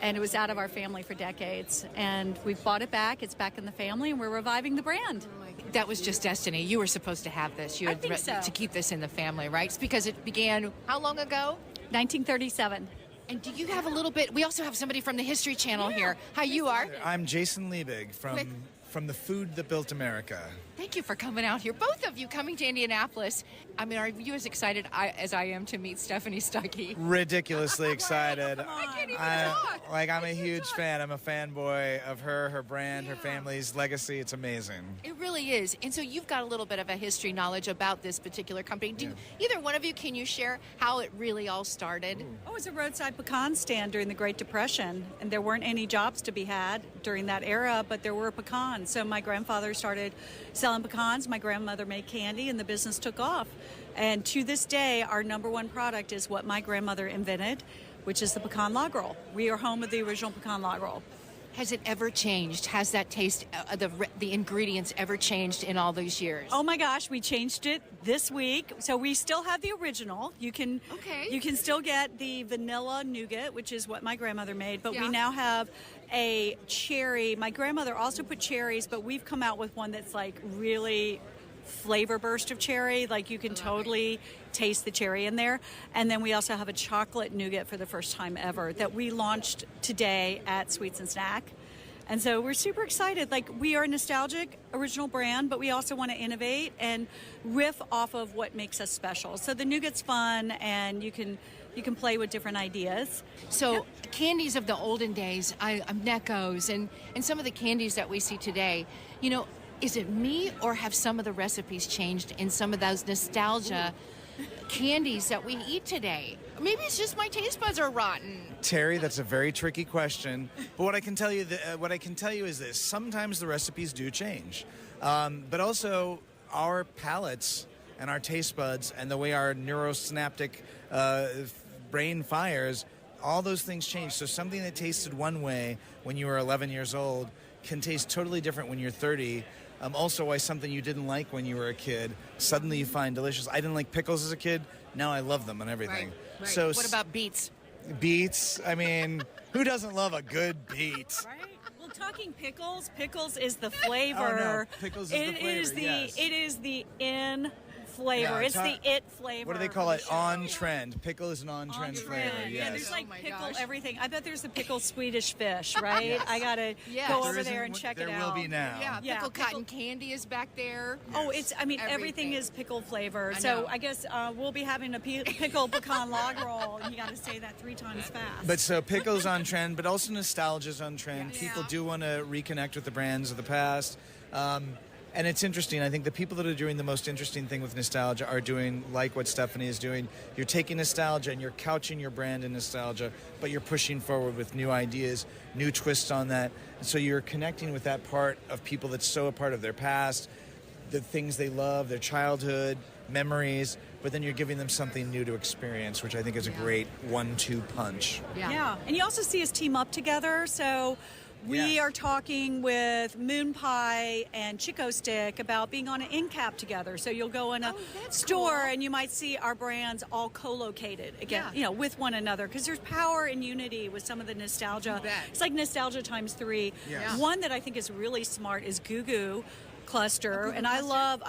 Speaker 11: and it was out of our family for decades. And we've bought it back. It's back in the family, and we're reviving the brand.
Speaker 16: That was just destiny. You were supposed to have this. You
Speaker 11: I
Speaker 16: had
Speaker 11: think so.
Speaker 16: to keep this in the family, right? It's because it began how long ago?
Speaker 11: 1937.
Speaker 16: And do you have a little bit? We also have somebody from the History Channel here. How you are?
Speaker 12: I'm Jason Liebig from The Food That Built America.
Speaker 16: Thank you for coming out here. Both of you coming to Indianapolis. I mean, are you as excited as I am to meet Stephanie Stuckey?
Speaker 12: Ridiculously excited.
Speaker 16: I can't even talk.
Speaker 12: I'm a huge fan. I'm a fanboy of her brand, her family's legacy. It's amazing.
Speaker 16: It really is. And so you've got a little bit of a history knowledge about this particular company. Either one of you, can you share how it really all started?
Speaker 11: Oh, it was a roadside pecan stand during the Great Depression, and there weren't any jobs to be had during that era, but there were pecans. So my grandfather started selling pecans. My grandmother made candy, and the business took off. And to this day, our number one product is what my grandmother invented, which is the pecan log roll. We are home of the original pecan log roll.
Speaker 16: Has it ever changed? Has that taste, the ingredients ever changed in all those years?
Speaker 11: Oh my gosh, we changed it this week. So we still have the original. You can still get the vanilla nougat, which is what my grandmother made, but we now have a cherry. My grandmother also put cherries, but we've come out with one that's like really flavor burst of cherry. Like you can totally taste the cherry in there. And then we also have a chocolate nougat for the first time ever that we launched today at Sweets and Snack. And so we're super excited. Like, we are a nostalgic original brand, but we also want to innovate and riff off of what makes us special. So the nougat's fun, and you can play with different ideas.
Speaker 16: So candies of the olden days, Neckos, and some of the candies that we see today, you know, is it me, or have some of the recipes changed in some of those nostalgia candies that we eat today? Maybe it's just my taste buds are rotten.
Speaker 12: Terry, that's a very tricky question. But what I can tell you, is this: sometimes the recipes do change, but also our palates and our taste buds and the way our neurosynaptic brain fires, all those things change. So something that tasted one way when you were 11 years old can taste totally different when you're 30. Also, why something you didn't like when you were a kid, suddenly you find delicious. I didn't like pickles as a kid. Now I love them and everything.
Speaker 16: Right.
Speaker 12: So
Speaker 16: what about beets?
Speaker 12: Beets, I mean, who doesn't love a good beet?
Speaker 11: Right? Well, talking pickles is the flavor.
Speaker 12: Oh, no. Pickles is the flavor, yes.
Speaker 11: It is the in flavor.
Speaker 12: Yeah,
Speaker 11: it's the it flavor.
Speaker 12: What do they call it? On trend. Pickle is an on-trend flavor.
Speaker 11: Yeah,
Speaker 12: Yes.
Speaker 11: there's like pickle everything. I bet there's a pickle Swedish fish, right?
Speaker 12: Yes.
Speaker 11: I gotta
Speaker 16: Yes.
Speaker 11: go
Speaker 16: There
Speaker 11: over
Speaker 12: isn't
Speaker 11: there and
Speaker 12: one-
Speaker 11: check
Speaker 12: there
Speaker 11: it out.
Speaker 12: will be now.
Speaker 16: Yeah, pickle cotton candy is back there.
Speaker 11: Oh, everything is pickle flavor. So I guess we'll be having a pickle pecan log roll, and you got to say that 3 times fast.
Speaker 12: But so pickle's on trend, but also nostalgia's on trend. People do want to reconnect with the brands of the past. And it's interesting. I think the people that are doing the most interesting thing with nostalgia are doing like what Stephanie is doing. You're taking nostalgia and you're couching your brand in nostalgia, but you're pushing forward with new ideas, new twists on that. And so you're connecting with that part of people that's so a part of their past, the things they love, their childhood, memories, but then you're giving them something new to experience, which I think is a great 1-2 punch.
Speaker 11: Yeah. And you also see us team up together. So we are talking with Moon Pie and Chico Stick about being on an end cap together. So you'll go in a store and you might see our brands all co-located again, with one another, because there's power and unity with some of the nostalgia. It's like nostalgia times 3.
Speaker 2: Yes.
Speaker 11: One that I think is really smart is Goo Goo Cluster, and I love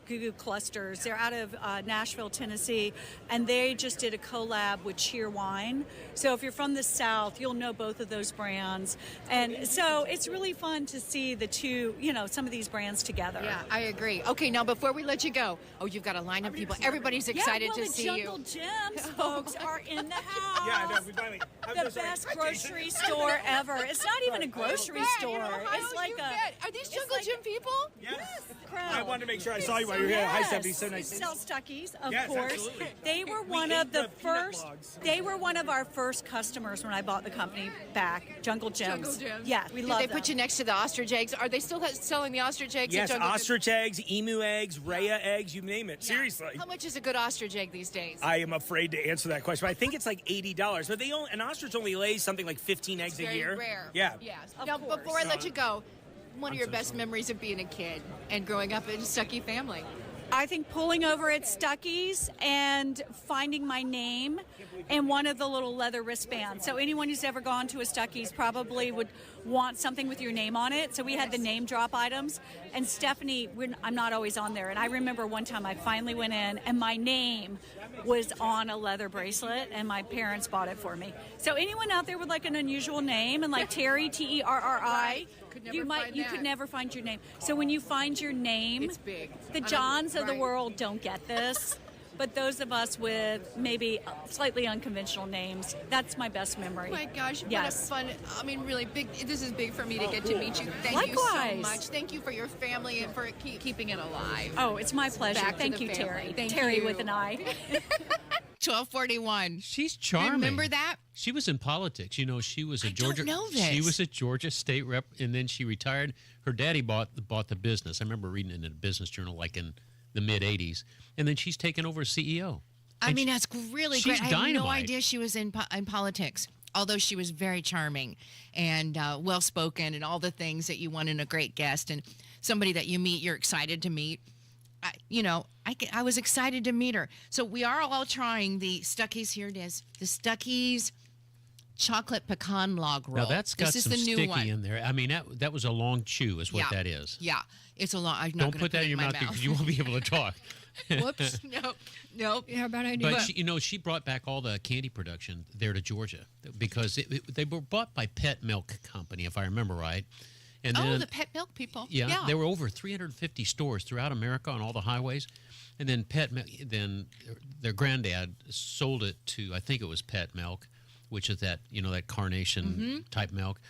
Speaker 11: Goo Goo Clusters. They're out of Nashville, Tennessee, and they just did a collab with Cheer Wine. So if you're from the South, you'll know both of those brands, and so it's really fun to see the two, some of these brands together.
Speaker 16: Yeah, I agree. Okay, now before we let you go, you've got a line of people. Everybody's excited to see you.
Speaker 11: The Gems folks are in the house.
Speaker 10: Yeah, I know. We finally.
Speaker 11: The best grocery store ever. It's not even a grocery store. It's like
Speaker 16: Are these Jungle Gym people?
Speaker 10: Yes. I wanted to make sure I saw you while you were here. Hi, Stephanie. So nice.
Speaker 11: Sell Stuckies, of
Speaker 10: Yes,
Speaker 11: course.
Speaker 10: absolutely.
Speaker 11: They were
Speaker 10: We
Speaker 11: one
Speaker 10: ate
Speaker 11: of the
Speaker 10: the peanut
Speaker 11: first.
Speaker 10: logs.
Speaker 11: They were one of our first customers when I bought the company back. Jungle Gyms.
Speaker 16: Jungle Gyms.
Speaker 11: Yeah, we
Speaker 16: Did
Speaker 11: love
Speaker 16: they
Speaker 11: them.
Speaker 16: put you next to the ostrich eggs? Are they still selling the ostrich eggs?
Speaker 10: Yes,
Speaker 16: at Jungle Gyms?
Speaker 10: ostrich eggs, emu eggs, rhea eggs, you name it. Seriously.
Speaker 16: How much is a good ostrich egg these days?
Speaker 10: I am afraid to answer that question. But I think it's like $80. But an ostrich only lays something like 15 eggs a
Speaker 16: Very
Speaker 10: year.
Speaker 16: rare.
Speaker 10: Yeah.
Speaker 16: Yes. Now, before I let you go, one of your best memories of being a kid and growing up in a Stuckey family.
Speaker 11: I think pulling over at Stuckey's and finding my name in one of the little leather wristbands. So anyone who's ever gone to a Stuckey's probably would want something with your name on it. So we had the name drop items. And Stephanie, I'm not always on there. And I remember one time I finally went in and my name was on a leather bracelet and my parents bought it for me. So anyone out there with like an unusual name and like Terri, Terri, you could never find your name. So when you find your name,
Speaker 16: it's big.
Speaker 11: The Johns of the world don't get this, but those of us with maybe slightly unconventional names, that's my best memory.
Speaker 16: Oh my gosh,
Speaker 11: yes.
Speaker 16: what a fun, really big, this is big for me to get to meet you. Thank you so
Speaker 11: Likewise.
Speaker 16: much. Thank you for your family and for keeping it alive.
Speaker 11: Oh, it's my pleasure.
Speaker 16: Back to
Speaker 11: Thank
Speaker 16: the
Speaker 11: you,
Speaker 16: family.
Speaker 11: Terri.
Speaker 16: Thank
Speaker 11: Terri
Speaker 16: you.
Speaker 11: with an I.
Speaker 16: 1241.
Speaker 19: She's charming.
Speaker 16: Remember that?
Speaker 19: She was in politics. She was a
Speaker 16: I
Speaker 19: Georgia.
Speaker 16: don't know this.
Speaker 19: She was a Georgia state rep, and then she retired. Her daddy bought the business. I remember reading it in a business journal, like in the mid '80s, and then she's taken over as CEO.
Speaker 16: I mean, that's really
Speaker 19: she's
Speaker 16: great. I had no
Speaker 19: dynamite.
Speaker 16: idea she was in politics, although she was very charming and well-spoken and all the things that you want in a great guest and somebody that you meet, you're excited to meet. I was excited to meet her. So we are all trying the Stuckey's. Here it is. The Stuckey's chocolate pecan log roll.
Speaker 19: Now that's got
Speaker 16: this
Speaker 19: some
Speaker 16: is the new
Speaker 19: sticky
Speaker 16: one.
Speaker 19: in there. I mean, that was a long chew, is what that is.
Speaker 16: Yeah, it's a long. I'm not
Speaker 19: Don't
Speaker 16: gonna
Speaker 19: put that
Speaker 16: it
Speaker 19: in your
Speaker 16: my
Speaker 19: mouth because you won't be able to talk.
Speaker 16: Whoops. Nope.
Speaker 17: Yeah, bad idea.
Speaker 19: But she brought back all the candy production there to Georgia because they were bought by Pet Milk Company, if I remember right. And then,
Speaker 16: the pet milk people.
Speaker 19: Yeah, there were over 350 stores throughout America on all the highways, and then then their granddad sold it to, I think it was Pet Milk, which is that that carnation type milk,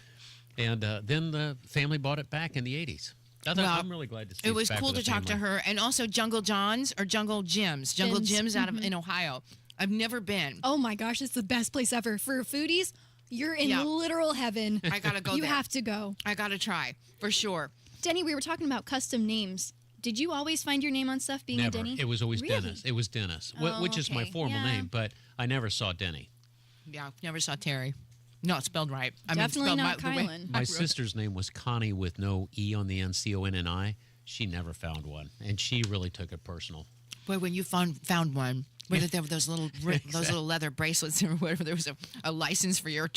Speaker 19: and then the family bought it back in the 80s. I'm really glad to see
Speaker 16: it was
Speaker 19: back
Speaker 16: cool
Speaker 19: with
Speaker 16: to
Speaker 19: the
Speaker 16: talk to
Speaker 19: family.
Speaker 16: her, and also Jungle John's or Jungle Jim's. Jungle Jim's out of in Ohio. I've never been.
Speaker 17: Oh my gosh, it's the best place ever for foodies. You're in literal heaven.
Speaker 16: I gotta go.
Speaker 17: You
Speaker 16: there.
Speaker 17: have to go.
Speaker 16: I gotta try for sure.
Speaker 17: Denny, we were talking about custom names. Did you always find your name on stuff being
Speaker 19: Never.
Speaker 17: a Denny?
Speaker 19: It was always
Speaker 17: Really?
Speaker 19: Dennis. It was Dennis,
Speaker 17: Oh,
Speaker 19: which is my
Speaker 17: okay.
Speaker 19: formal
Speaker 17: Yeah.
Speaker 19: name, but I never saw Denny.
Speaker 16: Yeah, never saw Terry. No, it's spelled right.
Speaker 17: Definitely not
Speaker 16: the way
Speaker 17: Kylan.
Speaker 16: I
Speaker 19: My
Speaker 16: wrote
Speaker 19: sister's name was Connie with no E on the end, Connie. She never found one, and she really took it personal.
Speaker 16: Boy, when you found one, whether there were those little leather bracelets or whatever, there was a license for your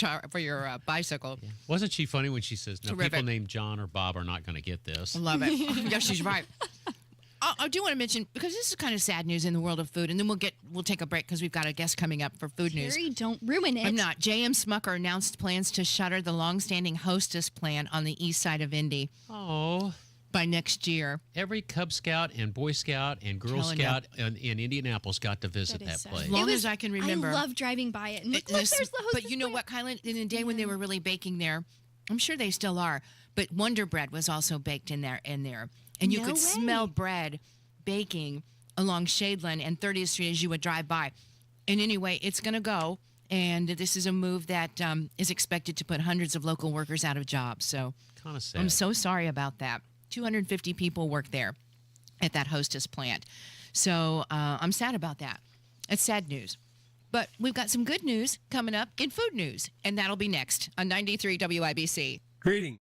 Speaker 16: bicycle.
Speaker 19: Yeah. Wasn't she funny when she says, "No,
Speaker 16: Terrific.
Speaker 19: people named John or Bob are not going to get this"?
Speaker 16: I love it. Yeah, she's right. I do want to mention, because this is kind of sad news in the world of food, and then we'll take a break because we've got a guest coming up for food news.
Speaker 17: Terry, don't ruin it.
Speaker 16: I'm not. J.M. Smucker announced plans to shutter the longstanding Hostess plant on the east side of Indy.
Speaker 19: Oh.
Speaker 16: By next year.
Speaker 19: Every Cub Scout and Boy Scout and Girl Scout in Indianapolis got to visit that place.
Speaker 16: As long as I can remember.
Speaker 17: I love driving by it. And look, there's the Hostess
Speaker 16: But you know what, Kylan? In the day when they were really baking there, I'm sure they still are, but Wonder Bread was also baked in there. And you could smell bread baking along Shadeland and 30th Street as you would drive by. And anyway, it's going to go. And this is a move that is expected to put hundreds of local workers out of jobs. So
Speaker 19: kind of sad.
Speaker 16: I'm so sorry about that. 250 people work there at that Hostess plant. So I'm sad about that. It's sad news. But we've got some good news coming up in food news, and that'll be next on 93 WIBC.
Speaker 13: Greetings.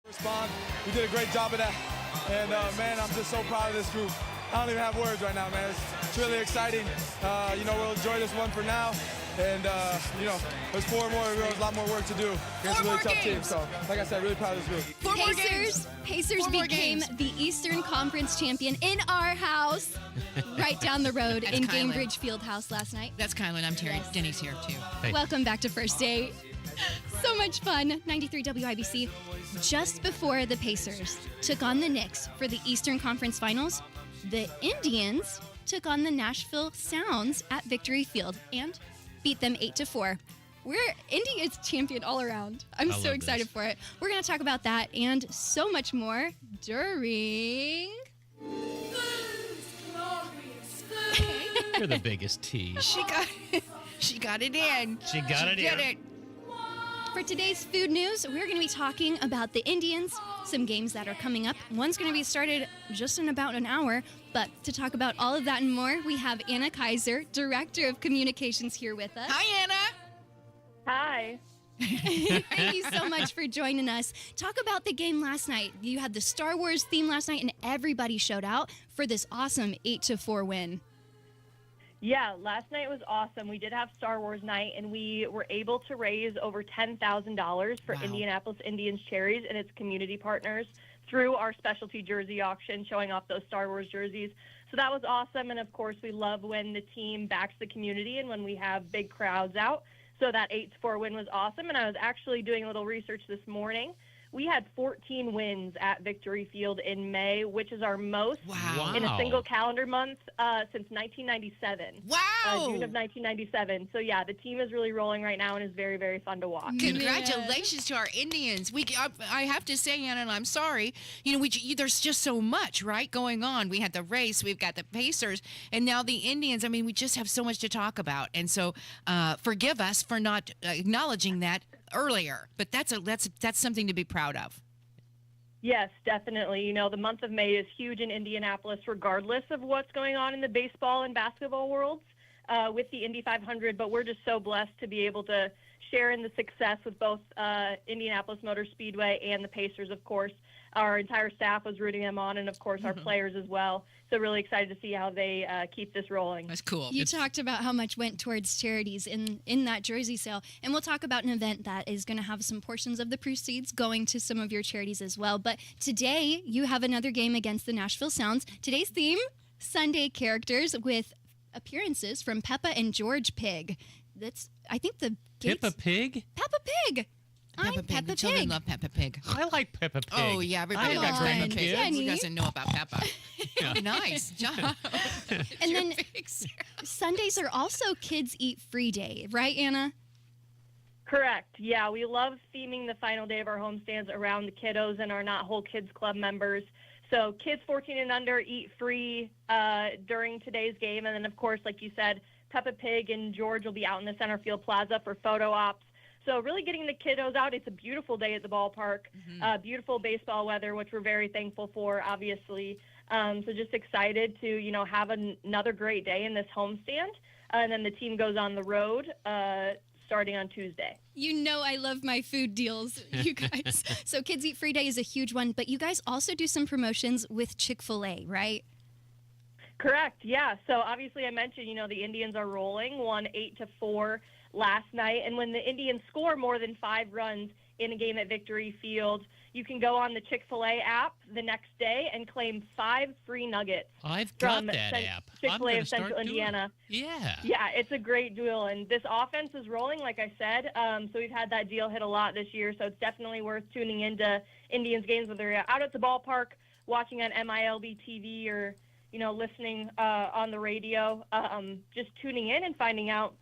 Speaker 14: Respond. We did a great job of that. And, man, I'm just so proud of this group. I don't even have words right now, man. It's really exciting. We'll enjoy this one for now. And, there's 4 more. There's a lot more work to do against a really tough team. So, like I said, really proud of this group.
Speaker 17: Pacers became the Eastern Conference champion in our house, right down the road in
Speaker 16: Kylan.
Speaker 17: Gainbridge Fieldhouse last night.
Speaker 16: That's Kylan. I'm Terry.
Speaker 17: Yes.
Speaker 16: Denny's here, too.
Speaker 17: Welcome back to First Date. So much fun. 93 WIBC. Just before the Pacers took on the Knicks for the Eastern Conference Finals, the Indians took on the Nashville Sounds at Victory Field and beat them 8-4. Indy is champion all around. I'm so excited for it. We're going to talk about that and so much more during...
Speaker 19: You're the biggest tease.
Speaker 16: She got it. She got it in.
Speaker 19: She got it
Speaker 16: did
Speaker 19: in.
Speaker 16: it.
Speaker 17: For today's food news, we're going to be talking about the Indians, some games that are coming up. One's going to be started just in about an hour. But to talk about all of that and more, we have Anna Kaiser, Director of Communications, here with us.
Speaker 16: Hi, Anna.
Speaker 1: Hi.
Speaker 17: Thank you so much for joining us. Talk about the game last night. You had the Star Wars theme last night, and everybody showed out for this awesome 8-4 win.
Speaker 1: Yeah, last night was awesome. We did have Star Wars night, and we were able to raise over $10,000 for Indianapolis Indians Cherries and its community partners through our specialty jersey auction, showing off those Star Wars jerseys. So that was awesome, and of course, we love when the team backs the community and when we have big crowds out. So that 8-4 win was awesome, and I was actually doing a little research this morning. We had 14 wins at Victory Field in May, which is our most in a single calendar month since 1997.
Speaker 16: Wow!
Speaker 1: June of 1997. So, yeah, the team is really rolling right now and is very, very fun to watch.
Speaker 16: Congratulations to our Indians. I have to say, Anna, and I'm sorry, there's just so much, right, going on. We had the race, we've got the Pacers, and now the Indians. I mean, we just have so much to talk about. And so forgive us for not acknowledging that earlier, but that's something to be proud of.
Speaker 1: Yes, definitely. The month of May is huge in Indianapolis, regardless of what's going on in the baseball and basketball worlds with the Indy 500. But we're just so blessed to be able to share in the success with both Indianapolis Motor Speedway and the Pacers, of course. Our entire staff was rooting them on, and of course our players as well. So really excited to see how they keep this rolling.
Speaker 16: That's cool.
Speaker 17: You talked about how much went towards charities in that jersey sale, and we'll talk about an event that is going to have some portions of the proceeds going to some of your charities as well. But today you have another game against the Nashville Sounds. Today's theme, Sunday characters with appearances from Peppa and George Pig. That's, I think, the
Speaker 19: Peppa Pig?
Speaker 17: Peppa Pig.
Speaker 16: Peppa Pig. The children love Peppa Pig.
Speaker 19: I like Peppa Pig.
Speaker 16: Oh, yeah. Everybody
Speaker 19: I
Speaker 16: loves
Speaker 19: got
Speaker 16: Peppa Pig.
Speaker 19: grandkids.
Speaker 16: Who doesn't know about Peppa? Nice job.
Speaker 17: And then Sundays are also Kids Eat Free Day, right, Anna?
Speaker 1: Correct. Yeah, we love theming the final day of our homestands around the kiddos and our Not Whole Kids Club members. So kids 14 and under eat free during today's game. And then, of course, like you said, Peppa Pig and George will be out in the center field plaza for photo ops. So really getting the kiddos out. It's a beautiful day at the ballpark, beautiful baseball weather, which we're very thankful for, obviously. So just excited to, have another great day in this homestand. And then the team goes on the road starting on Tuesday.
Speaker 17: I love my food deals, you guys. So Kids Eat Free Day is a huge one, but you guys also do some promotions with Chick-fil-A, right?
Speaker 1: Correct, yeah. So obviously I mentioned, the Indians are rolling, won 8-4 last night. And when the Indians score more than 5 runs in a game at Victory Field, you can go on the Chick-fil-A app the next day and claim 5 free nuggets.
Speaker 19: I've got that app.
Speaker 1: Chick-fil-A of Central Indiana.
Speaker 19: Yeah.
Speaker 1: Yeah, it's a great deal. And this offense is rolling, like I said. So we've had that deal hit a lot this year. So it's definitely worth tuning into Indians games, whether you're out at the ballpark, watching on MILB TV, or, listening on the radio. Just tuning in and finding out,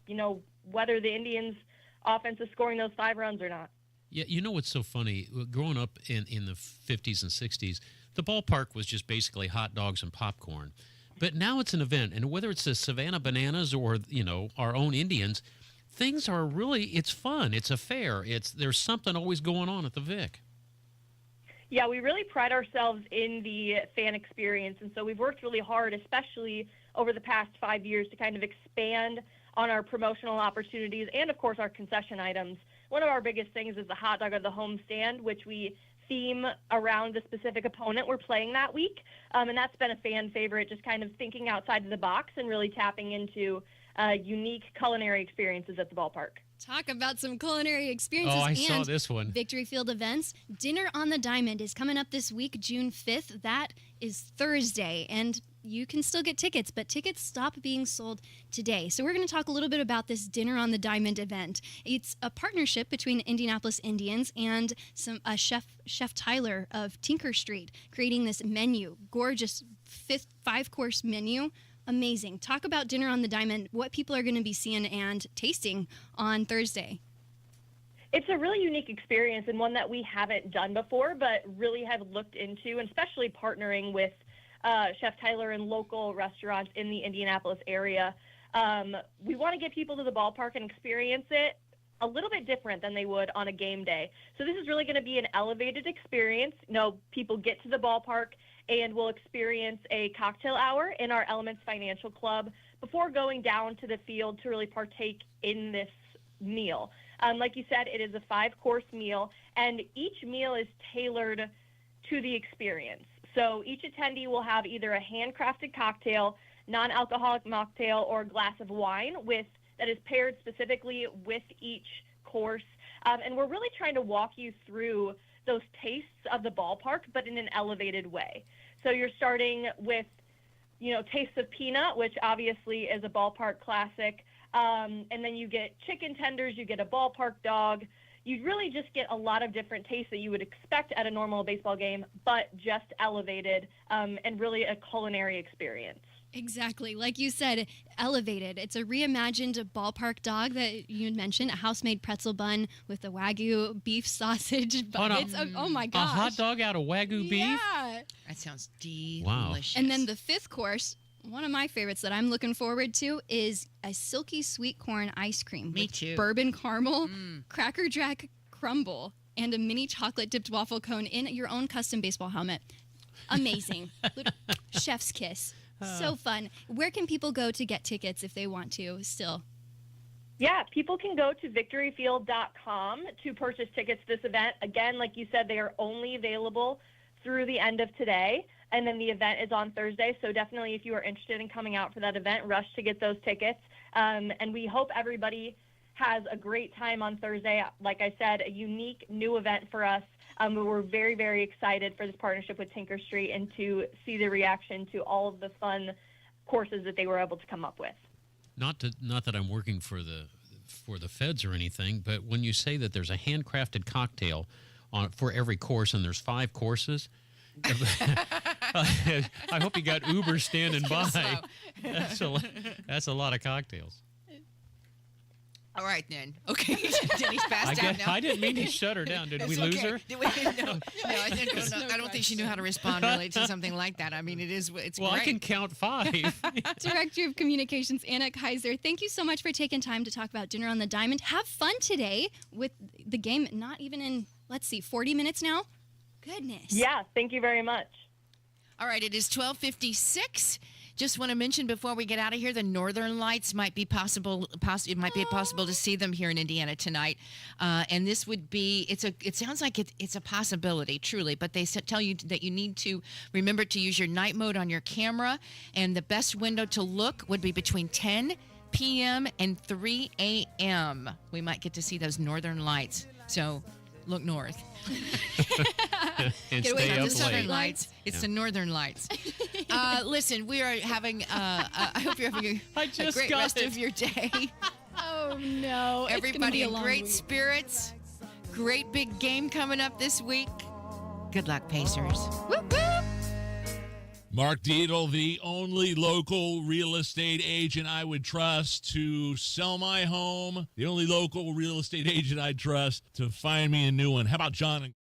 Speaker 1: whether the Indians offense is scoring those 5 runs or not.
Speaker 19: Yeah, what's so funny? Growing up in the 50s and 60s, the ballpark was just basically hot dogs and popcorn. But now it's an event, and whether it's the Savannah Bananas or, our own Indians, things are really, it's fun. It's a fair. There's something always going on at the Vic.
Speaker 1: Yeah, we really pride ourselves in the fan experience, and so we've worked really hard, especially over the past 5 years, to kind of expand on our promotional opportunities and, of course, our concession items. One of our biggest things is the hot dog of the home stand, which we theme around the specific opponent we're playing that week. And that's been a fan favorite, just kind of thinking outside of the box and really tapping into unique culinary experiences at the ballpark.
Speaker 17: Talk about some culinary experiences.
Speaker 19: Oh, I
Speaker 17: and
Speaker 19: saw this one.
Speaker 17: Victory Field events. Dinner on the Diamond is coming up this week, June 5th. That is Thursday, and you can still get tickets, but tickets stop being sold today. So we're going to talk a little bit about this Dinner on the Diamond event. It's a partnership between Indianapolis Indians and Chef Tyler of Tinker Street, creating this menu, gorgeous 5-course menu. Amazing. Talk about Dinner on the Diamond, what people are going to be seeing and tasting on Thursday.
Speaker 1: It's a really unique experience and one that we haven't done before, but really have looked into, and especially partnering with Chef Tyler and local restaurants in the Indianapolis area. We want to get people to the ballpark and experience it a little bit different than they would on a game day. So this is really going to be an elevated experience. People get to the ballpark and we'll experience a cocktail hour in our Elements Financial Club before going down to the field to really partake in this meal. Like you said, it is a 5-course meal, and each meal is tailored to the experience. So each attendee will have either a handcrafted cocktail, non-alcoholic mocktail, or a glass of wine that is paired specifically with each course. And we're really trying to walk you through those tastes of the ballpark, but in an elevated way. So you're starting with, Taste of Peanut, which obviously is a ballpark classic. And then you get chicken tenders, you get a ballpark dog. You really just get a lot of different tastes that you would expect at a normal baseball game, but just elevated and really a culinary experience.
Speaker 17: Exactly. Like you said, elevated. It's a reimagined ballpark dog that you mentioned, a house-made pretzel bun with a Wagyu beef sausage. Oh, my gosh.
Speaker 19: A hot dog out of Wagyu beef?
Speaker 17: Yeah.
Speaker 16: That sounds delicious.
Speaker 19: Wow.
Speaker 17: And then the 5th course, one of my favorites that I'm looking forward to is a silky sweet corn ice cream.
Speaker 16: Me too.
Speaker 17: Bourbon caramel, Cracker Jack crumble, and a mini chocolate-dipped waffle cone in your own custom baseball helmet. Amazing. Chef's kiss. So fun. Where can people go to get tickets if they want to still?
Speaker 1: Yeah, people can go to victoryfield.com to purchase tickets to this event. Again, like you said, they are only available through the end of today, and then the event is on Thursday. So definitely, if you are interested in coming out for that event, rush to get those tickets. And we hope everybody has a great time on Thursday. Like I said, a unique new event for us. We're very, very excited for this partnership with Tinker Street and to see the reaction to all of the fun courses that they were able to come up with.
Speaker 19: Not that I'm working for the feds or anything, but when you say that there's a handcrafted cocktail for every course and there's 5 courses, I hope you got Uber standing by. That's a lot of cocktails.
Speaker 16: All right, then. Okay. Denny's passed out now.
Speaker 19: I didn't mean to shut her down. Did we lose her?
Speaker 16: No, I don't think she knew how to respond really to something like that. I mean, it's
Speaker 19: well,
Speaker 16: great.
Speaker 19: I can count 5.
Speaker 17: Director of Communications, Anna Kaiser, thank you so much for taking time to talk about Dinner on the Diamond. Have fun today with the game, not even in, 40 minutes now? Goodness.
Speaker 1: Yeah, thank you very much.
Speaker 16: All right, it is 12:56. Just want to mention before we get out of here, the Northern Lights might be possible. It might be possible to see them here in Indiana tonight, and this would be. It sounds like it's a possibility, truly. But they tell you that you need to remember to use your night mode on your camera, and the best window to look would be between 10 p.m. and 3 a.m. We might get to see those Northern Lights. So look north.
Speaker 19: And
Speaker 16: get away
Speaker 19: stay
Speaker 16: from
Speaker 19: up
Speaker 16: the Southern
Speaker 19: late.
Speaker 16: Lights. It's the Northern Lights. Listen, we are having. I hope you're having a great rest of your day.
Speaker 17: Oh no!
Speaker 16: Everybody in great spirits. Great big game coming up this week. Good luck, Pacers.
Speaker 17: Whoop, whoop.
Speaker 13: Mark Dietl, the only local real estate agent I would trust to sell my home. The only local real estate agent I'd trust to find me a new one. How about John?